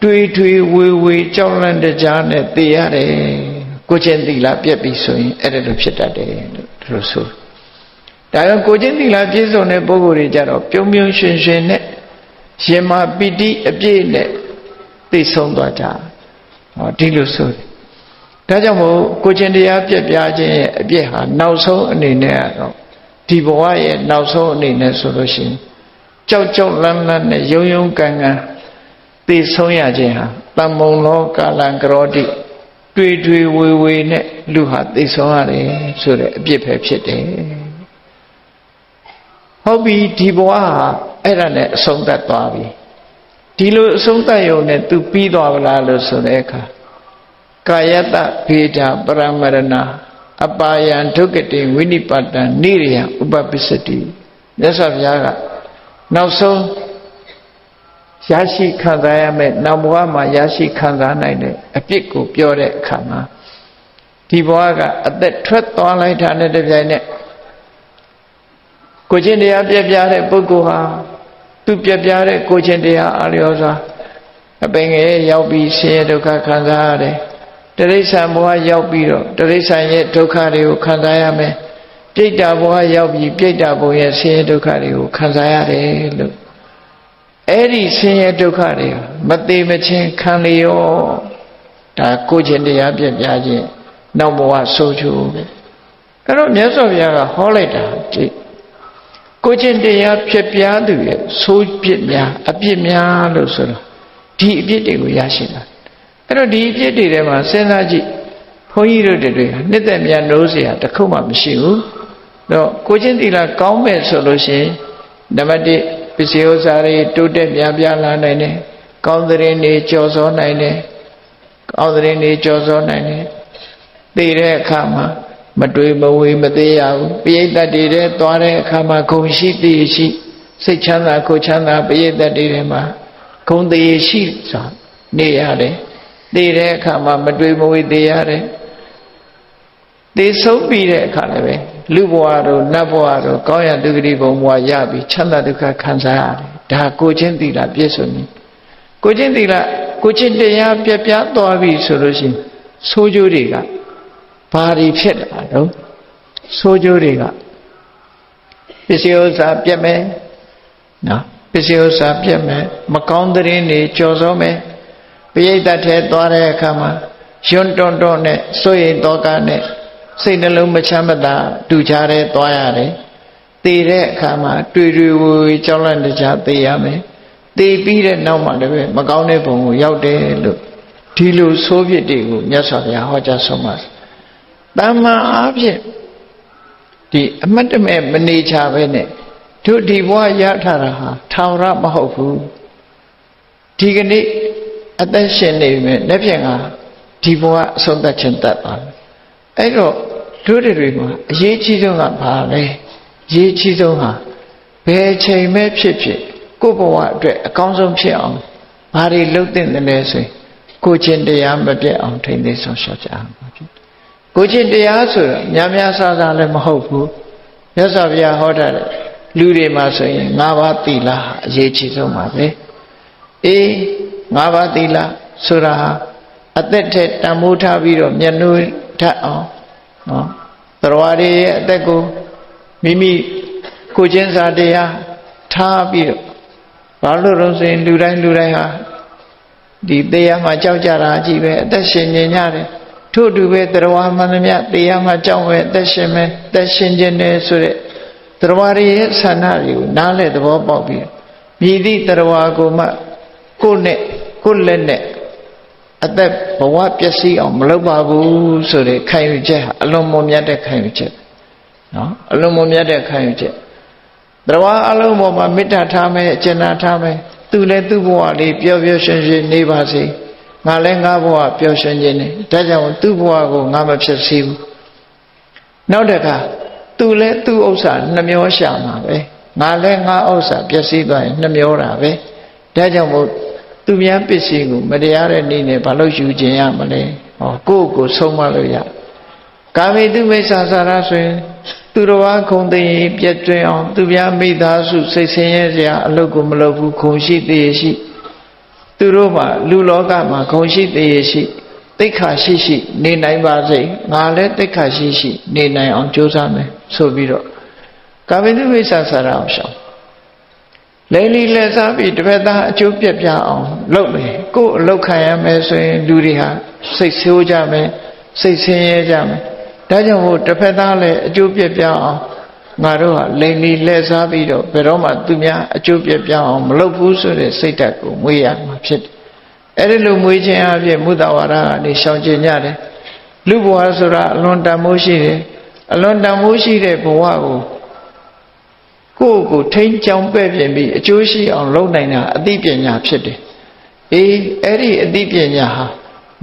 တွေးဝေကြောက်လန့်တကြားနဲ့သိရတယ်ကိုချင်းသီလပြက်ပြီဆိုရင်အဲ့ဒါလိုဖြစ်တတ်တယ်လို့ဒီလိုဆိုဒါကြောင့်ကိုချင်းသီလပြည့်စုံတဲ့ပုဂ္ဂိုလ်တွေကြတော့ပြုံးပြုံးရွှင်ရွှင်နဲ့ရှင်မပီတိအပြည့်နဲ့သိဆုံးသွားကြဟောဒီလိုဆိုဒါကြောင့်မို့ကိုချင်းတရားပြက်ပြားခြင်းရဲ့အပြည့်ဟာနောက်ဆုံးအနေနဲ့ကတော့ဒီဘဝရဲ့နောက်ဆုံးအနေနဲ့ဆိုလို့ရှိရင်ကြောက်ကြောက်လန့်လန့်နဲ့ယုံယုံကန်ကန်သိဆုံးရခြင်းဟာတမ္မုံလောကလံကရောတိတွေဝေနဲ့လူဟာသိဆုံးရတယ်ဆိုတဲ့အပြစ်ပဲဖြစ်တယ်ဟုတ်ပြီဒီဘဝဟာအဲ့ဒါနဲ့အဆုံးသတ်သွားပြီဒီလိုအဆုံးသတ်ရုံနဲ့သူပြီးသွားဗလားလို့ဆိုတဲ့အခါကာယတဗေဒပရမရဏအပါယံဒုက္ကတိဝိနိပါတံနိရိယဥပပစ္စတိမြတ်စွာဘုရားကနောက်ဆုံးရရှိခံစားရမယ်နောက်ဘဝမှာရရှိခံစားနိုင်တဲ့အပြစ်ကိုပြောတဲ့အခါမှာဒီဘဝကအသက်ထွက်သွားလိုက်တာနဲ့တပြိုင်နက်ကိုချင်းတရားပြပြတဲ့ပုဂ္ဂိုလ်ဟာသူပြပြတဲ့ကိုချင်းတရားအာလျောစွာအပင်ငယ်ရောက်ပြီးဆင်းရဲဒုက္ခခံစားရတယ်တိရစ္ဆာန်ဘဝရောက်ပြီးတော့တိရစ္ဆာန်ရဲ့ဒုက္ခတွေကိုခံစားရမယ်ပြိတ္တာဘဝရောက်ပြီးပြိတ္တာဘုံရဲ့ဆင်းရဲဒုက္ခတွေကိုခံစားရတယ်လို့အဲ့ဒီဆင်းရဲဒုက္ခတွေမသေးမချင်းခံလျောဒါကိုချင်းတရားပြပြခြင်းနောက်ဘဝဆိုးချိုးပဲအဲ့တော့မြတ်စွာဘုရားကဟောလိုက်တာဒီကိုချင်းတရားပြပြသူရဲ့ဆိုးပြစ်များအပြစ်များလို့ဆိုတော့ဒီအပြစ်တွေကိုရရှိတာအဲ့တော့ဒီအပြစ်တွေထဲမှာစဉ်းစားကြည့်ဘုန်းကြီးတို့တွေကနှစ်သက်များနိုးเสียတစ်ခုမှမရှိဘူးတော့ကိုချင်းသီလကောင်းမဲ့ဆိုလို့ရှိရင်နံပါတ်1ပစ္စည်းဥစ္စာတွေတိုးတက်များပြားလာနိုင်တယ်ကောင်းသတင်းတွေကြော်စောနိုင်တယ်ကောင်းသတင်းတွေကြော်စောနိုင်တယ်သိတဲ့အခါမှာမတွေးမဝေမသေးရဘူးပိဋကတ်တွေတဲ့သွားတဲ့အခါမှာဂုဏ်ရှိသိရှိ စိတ်ချမ်းသာကိုယ်ချမ်းသာပရိသတ်တွေထဲမှာဂုဏ်သေးရှိစွာနေရတယ်သိတဲ့အခါမှာမတွေ့မဝေသေးရတယ်သိဆုံးပြီးတဲ့အခါလည်းပဲလူဘဝတို့နတ်ဘဝတို့ကောင်းရဒုက္ခတိဘုံဘဝရပြီးချမ်းသာဒုက္ခခံစားရတယ်ဒါကိုချင်းသီလပြည့်စုံနေကိုချင်းသီလကိုချင်းတရားပြပြသွားပြီဆိုလို့ရှိရင်ဆိုးကျိုးတွေကဘာတွေဖြစ်လာတော့ဆိုးကျိုးတွေကပစ္စည်းဥစ္စာပြတ်မယ်နော်ပစ္စည်းဥစ္စာပြတ်မယ်မကောင်းတဲ့နေကြော်စောမယ်ပရိသတ်ထဲသွားတဲ့အခါမှာယွန်းတွန်းတွန်းနဲ့စိုးရိမ်တော့ကနဲ့စိတ်နှလုံးမချမ်းမသာတူကြတဲ့သွားရတယ်တည်တဲ့အခါမှာတွေ့တွေ့ဝေကြောက်လန့်တကြားသိရမယ်တည်ပြီးတဲ့နောက်မှာလည်းမကောင်းတဲ့ဘုံကိုရောက်တယ်လို့ဒီလိုဆိုးပြစ်တွေကိုမြတ်စွာဘုရားဟောကြားဆုံးပါတမ္မာအားဖြင့်ဒီအမတ်တမဲ့မနေချပဲနဲ့တို့ဒီဘဝရထားတာဟာထာဝရမဟုတ်ဘူးဒီကနေ့အသက်ရှင်နေပြီလက်ဖြင့်ကဒီဘဝအဆုံးသတ်ခြင်းတတ်ပါမယ်အဲ့တော့တို့တွေမှာအရေးကြီးဆုံးကဘာလဲအရေးကြီးဆုံးဟာဘယ်ချိန်မဲ့ဖြစ်ဖြစ်ကိုယ့်ဘဝအတွက်အကောင်းဆုံးဖြစ်အောင်ဘာတွေလုပ်သင့်တယ်လဲဆိုရင်ကိုယ်ချင်းတရားမပြတ်အောင်ထိန်းသိမ်းဆောင်ရှောက်ကြအောင်ပါဖြစ်ကိုယ်ချင်းတရားဆိုတော့များများဆဆလည်းမဟုတ်ဘူးမြတ်စွာဘုရားဟောတာလေလူတွေမှာဆိုရင်၅ပါးသီလဟာအရေးကြီးဆုံးပါပဲအေး၅ပါးသီလဆိုတာဟာအသက်ထက်တန်ဖိုးထားပြီးတော့မျက်နှာထပ်အောင်နော်တရားတွေရဲ့အသက်ကိုမိမိကိုချင်းစာတရားထားပြီးတော့ဘာလို့လို့ဆိုရင်လူတိုင်းဟာဒီတရားမှာကြောက်ကြတာကြီးပဲအသက်ရှင်နေကြတယ်ထို့တူပဲတရားမှန်သမျှတရားမှာကြောက်ပဲအသက်ရှင်မယ်အသက်ရှင်ခြင်းတယ်ဆိုတဲ့တရားတွေရဲ့ဆန္ဒတွေကိုနားလည်သဘောပေါက်ပြီးမြည်သည့်တရားကိုမှကိုယ်နဲ့ကိုယ်လက်နဲ့အသက်ဘဝပျက်စီးအောင်မလုပ်ပါဘူးဆိုတဲ့ခံယူချက်ဟာအလွန်မွန်မြတ်တဲ့ခံယူချက်နော်အလွန်မွန်မြတ်တဲ့ခံယူချက်တရားအလုံးပေါ်မှာမေတ္တာထားမယ်အကျဉ်းထားမယ်သူလည်းသူ့ဘဝလေးပျော်ပျော်ရွှင်ရွှင်နေပါစေငါလည်းငါဘဝပျော်ရွှင်ခြင်းနဲ့ဒါကြောင့်သူ့ဘဝကိုငါမဖြစ်စေဘူးနောက်တစ်ခါသူလည်းသူ့ဥစ္စာနှမျောရှာမှာပဲငါလည်းငါဥစ္စာပျက်စီးသွားရင်နှမျောတာပဲဒါကြောင့်မို့သူများပစ္စည်းကိုမတရားတဲ့နည်းနဲ့ဘာလို့ယူခြင်းရမလဲဟောကိုယ့်ကိုဆုံးမလို့ရကာမိတုမိစ္ဆာစာရဆိုရင်သူတော်ဘာခုံသိရင်ပြည့်တွင်အောင်သူများမိသားစုစိတ်ဆင်းရဲစရာအလုပ်ကိုမလုပ်ဘူးခုံရှိသိရရှိသူတို့မှာလူလောကမှာခုံရှိသိရရှိသိက္ခာရှိနေနိုင်ပါစေငါလည်းသိက္ခာရှိနေနိုင်အောင်ကြိုးစားမယ်ဆိုပြီးတော့ကာမိတုမိစ္ဆာစာရအောင်ရှောင်လိမ့်လီလက်စားပြီးတပည့်သားအကျိုးပြပြအောင်လုပ်မယ်ကိုယ်အလုပ်ခံရမယ်ဆိုရင်လူတွေဟာစိတ်ဆိုးကြမယ်စိတ်ဆင်းရဲကြမယ်ဒါကြောင့်မို့တစ်ဖက်သားလည်းအကျိုးပြပြအောင်ငါတို့ဟာလိမ့်လီလက်စားပြီးတော့ဘယ်တော့မှသူများအကျိုးပြပြအောင်မလုပ်ဘူးဆိုတဲ့စိတ်ဓာတ်ကိုမွေးရမှာဖြစ်တယ်အဲ့ဒီလိုမွေးခြင်းအပြင်မုဒ္ဒဝါဒကနေရှောင်ကျဉ်ကြတယ်လူဘဝဆိုတာအလွန်တန်မိုးရှိတယ်အလွန်တန်မိုးရှိတဲ့ဘဝကိုထိန်းချောင်းပဲ့ပြင်ပြီးအကျိုးရှိအောင်လုပ်နိုင်တာအသိပညာဖြစ်တယ်အေးအဲ့ဒီအသိပညာဟာ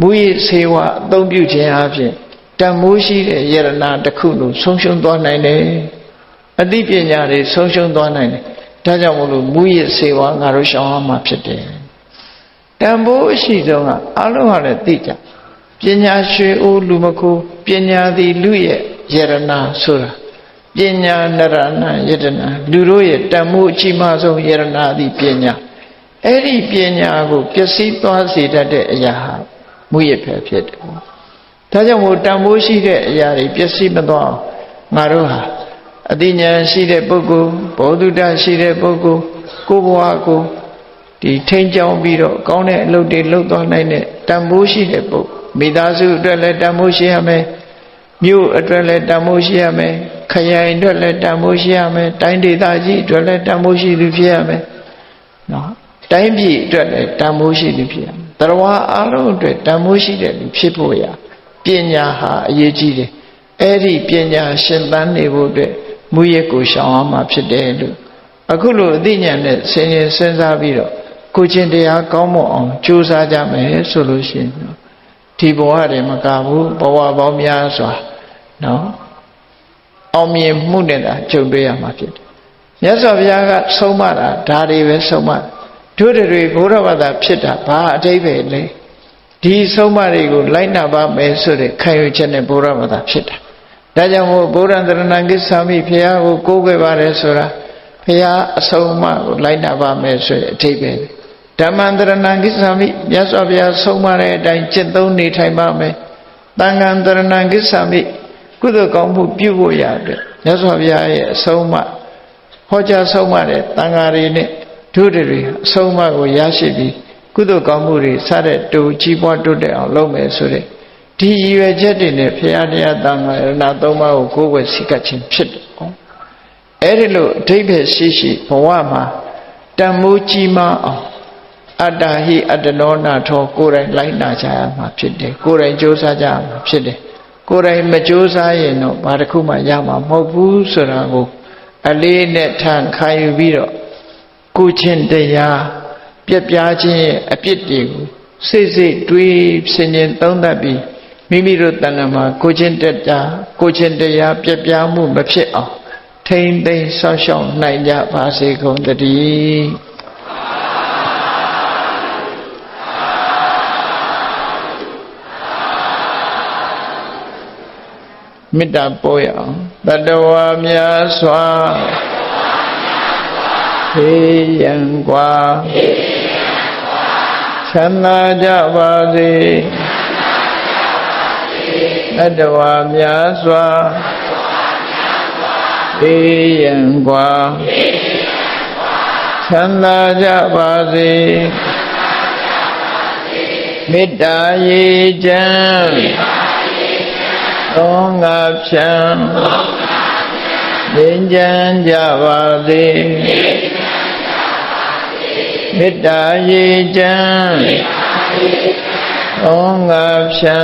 မူရည်ဆေဝါအသုံးပြုခြင်းအပြင်တန်မိုးရှိတဲ့ယရနာတစ်ခုလို့ဆုံးရှုံးသွားနိုင်တယ်အသိပညာတွေဆုံးရှုံးသွားနိုင်တယ်ဒါကြောင့်မို့လို့မူရည်ဆေဝါငါတို့ရှောင်ရမှာဖြစ်တယ်တန်ဖိုးအရှိဆုံးကအလုံးဟာလည်းသိကြပညာရွှေအိုးလူမခိုးပညာသည်လူရဲ့ယရနာဆိုတာပညာနရဏယတနာလူတို့ရဲ့တန်ဖိုးအကြီးမားဆုံးယရနာသည်ပညာအဲ့ဒီပညာကိုပျက်စီးသွားစေတတ်တဲ့အရာဟာမူရဖယ်ဖြစ်တယ်ဒါကြောင့်မို့တန်ဖိုးရှိတဲ့အရာတွေပျက်စီးမသွားအောင်ငါတို့ဟာအသိဉာဏ်ရှိတဲ့ပုဂ္ဂိုလ်ဘောဓုတရှိတဲ့ပုဂ္ဂိုလ်ကိုယ်ဘဝကိုဒီထိန်းချောင်းပြီးတော့ကောင်းတဲ့အလုပ်တွေလုပ်သွားနိုင်တဲ့တန်ဖိုးရှိတဲ့ပုဂ္ဂိုလ်မိသားစုအတွက်လည်းတန်ဖိုးရှိရမယ်မြို့အတွက်လည်းတန်ဖိုးရှိရမယ်ခရိုင်အတွက်လည်းတန်ဖိုးရှိရမယ်တိုင်းဒေသကြီးအတွက်လည်းတန်ဖိုးရှိသူဖြစ်ရမယ်နော်တိုင်းပြည်အတွက်လည်းတန်ဖိုးရှိသူဖြစ်ရမယ်တရားအားလုံးအတွက်တန်ဖိုးရှိတဲ့လူဖြစ်ဖို့ရပညာဟာအရေးကြီးတယ်အဲ့ဒီပညာရှင်သန်နေဖို့အတွက်မူရစ်ကိုရှောင်အောင်မှာဖြစ်တယ်လို့အခုလိုအသိဉာဏ်နဲ့စဉ်းစားပြီးတော့ကိုချင်းတရားကောင်းမွန်အောင်ကြိုးစားကြမယ်ဆိုလို့ရှိရင်ဒီဘဝတွေမကဘူးဘဝပေါင်းများစွာနော်အောင်မြင်မှုနဲ့ကြုံတွေ့ရမှာဖြစ်တယ် မြတ်စွာဘုရားကဆုံးမတာဒါတွေပဲဆုံးမတို့တွေဘုရားဘာသာဖြစ်တာဘာအတိတ်ပဲလဲဒီဆုံးမတွေကိုလိုက်နာပါမယ်ဆိုတဲ့ခံယူချက်နဲ့ဘုရားဘာသာဖြစ်တာဒါကြောင့်မို့ဘုရားသရဏံကိစ္ဆာမိဘုရားကိုကိုးကွယ်ပါတယ်ဆိုတာဘုရားအဆုံးအမကိုလိုက်နာပါမယ်ဆိုတဲ့အထိပ္ပယ်ဓမ္မံတရဏံကိစ္ဆာမိမြတ်စွာဘုရားဆုံးမတဲ့အတိုင်းကျင့်သုံးနေထိုင်ပါမယ်သံဃံတရဏံကိစ္ဆာမိကုသိုလ်ကောင်းမှုပြုဖို့ရတဲ့မြတ်စွာဘုရားရဲ့အဆုံးအမဟောကြားဆုံးမတဲ့သံဃာတွေနဲ့တို့တွေအဆုံးအမကိုရရှိပြီးကုသိုလ်ကောင်းမှုတွေစတဲ့တူကြီးပွားတိုးတက်အောင်လုပ်မယ်ဆိုတဲ့ဒီရည်ရွယ်ချက်တွေနဲ့ဘုရားတရားသံဃာရဏသုံးပါးကိုကိုးကွယ်စိတ်ကပ်ခြင်းဖြစ်တယ်အဲ့ဒီလိုအဓိပ္ပာယ်ရှိရှိဘဝမှာတန်မိုးကြီးမားအောင်အတ္တဟိအတ္တနောနာထောကိုယ်တိုင်လိုက်နာကြရမှာဖြစ်တယ်ကိုယ်တိုင်ကြိုးစားကြရမှာဖြစ်တယ်ကိုယ်တိုင်မကြိုးစားရင်တော့ဘာတစ်ခုမှရမှာမဟုတ်ဘူးဆိုတာကိုအလေးနဲ့ထန်ခံယူပြီးတော့ကိုချင်းတရားပြက်ပြားခြင်းရဲ့အပြစ်တွေကိုစိတ်စိတ်တွေးဆင်ခြင်သုံးသပ်ပြီးမိမိတို့တဏ္ဍာမှာကိုချင်းတရားပြက်ပြားမှုမဖြစ်အောင်ထိမ့်သိမ်းဆောက်ရှောက်နိုင်ကြပါစေကုန်သတည်းမေတ္တာပို့ရအောင်တတဝါများစွာဖေးရန်กว่าချမ်းသာကြပါစေတတဝါများစွာဖေးရန်กว่าချမ်းသာကြပါစေမေတ္တာရေချမ်းသောငါဖြံငြိမ်းချမ်းကြပါစေမေတ္တာရေချမ်းသောငါဖြံ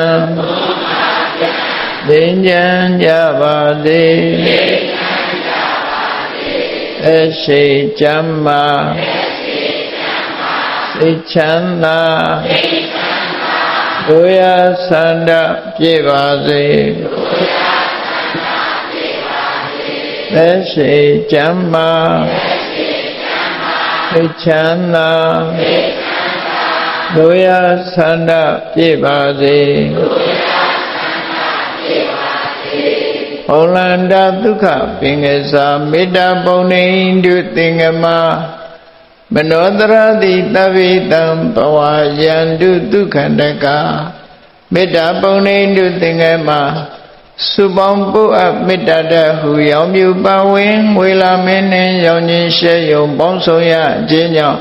ငြိမ်းချမ်းကြပါစေအရှိချမ်းမာစိတ်ချမ်းသာဒုယသန္တပြည့်ပါစေသက်ရှိချမ်းမာစိတ်ချမ်းသာဒုယသန္တပြည့်ပါစေဩလန္တဒုက္ခပင်္ဂစာမေတ္တာပုံနေတုသင်္ကမမနောတရတိတဗ္ဗေတံဘဝယန္တုဒုက္ခန္တကမေတ္တာပုံနေတုသင်္ကမစုပေါင်းပုအပ်မေတ္တာတဟုရောင်မြူပါဝင်ငွေလာမင်းနှင့်ရောင်ခြင်းရှဲယုံပေါင်းဆောင်ရခြင်းကြောင့်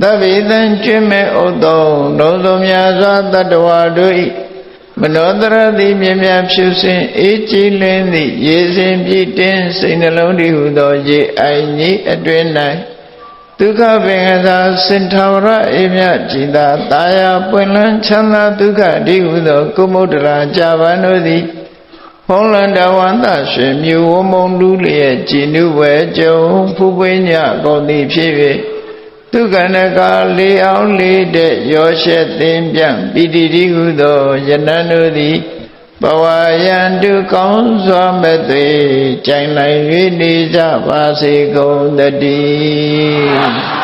သဗ္ဗေတံကျွမ်းမဲ့ဥသောလုံးစုံများစွာတတ္တဝါတို့၏မနောတရတိမြင်မြဖြူစင်အေးကြည်လင်းသည့်ရေစင်ပြည့်တင်းစိတ်နှလုံးတည်ဟုသောရေအိုင်ကြီးအတွင်၌ဒုက္ခပင်ကသာစင်ထာဝရအေမြကြည်သာတာယာပွင့်လန်းချမ်းသာဒုက္ခတည်ဟုသောကုမုဒ္ဒရာဇာဗန်တို့သည်ဖုံးလန်းတဝန္တရွှေမြူဝမုံလူလျက်ကြည်နုဝဲကြုံဖူးပွေးညကုန်သည်ဖြစ်၍ဒုက္ခနကလေးအောင်လေးတဲ့ရောရှက်သင်ပြန့်ပိတိတိဟုသောယနံတို့သည်ဘဝယန္တုကောင်းစွာမဲ့သွေကြိုင်လိုက်၍နေကြပါစေကုန်သတည်း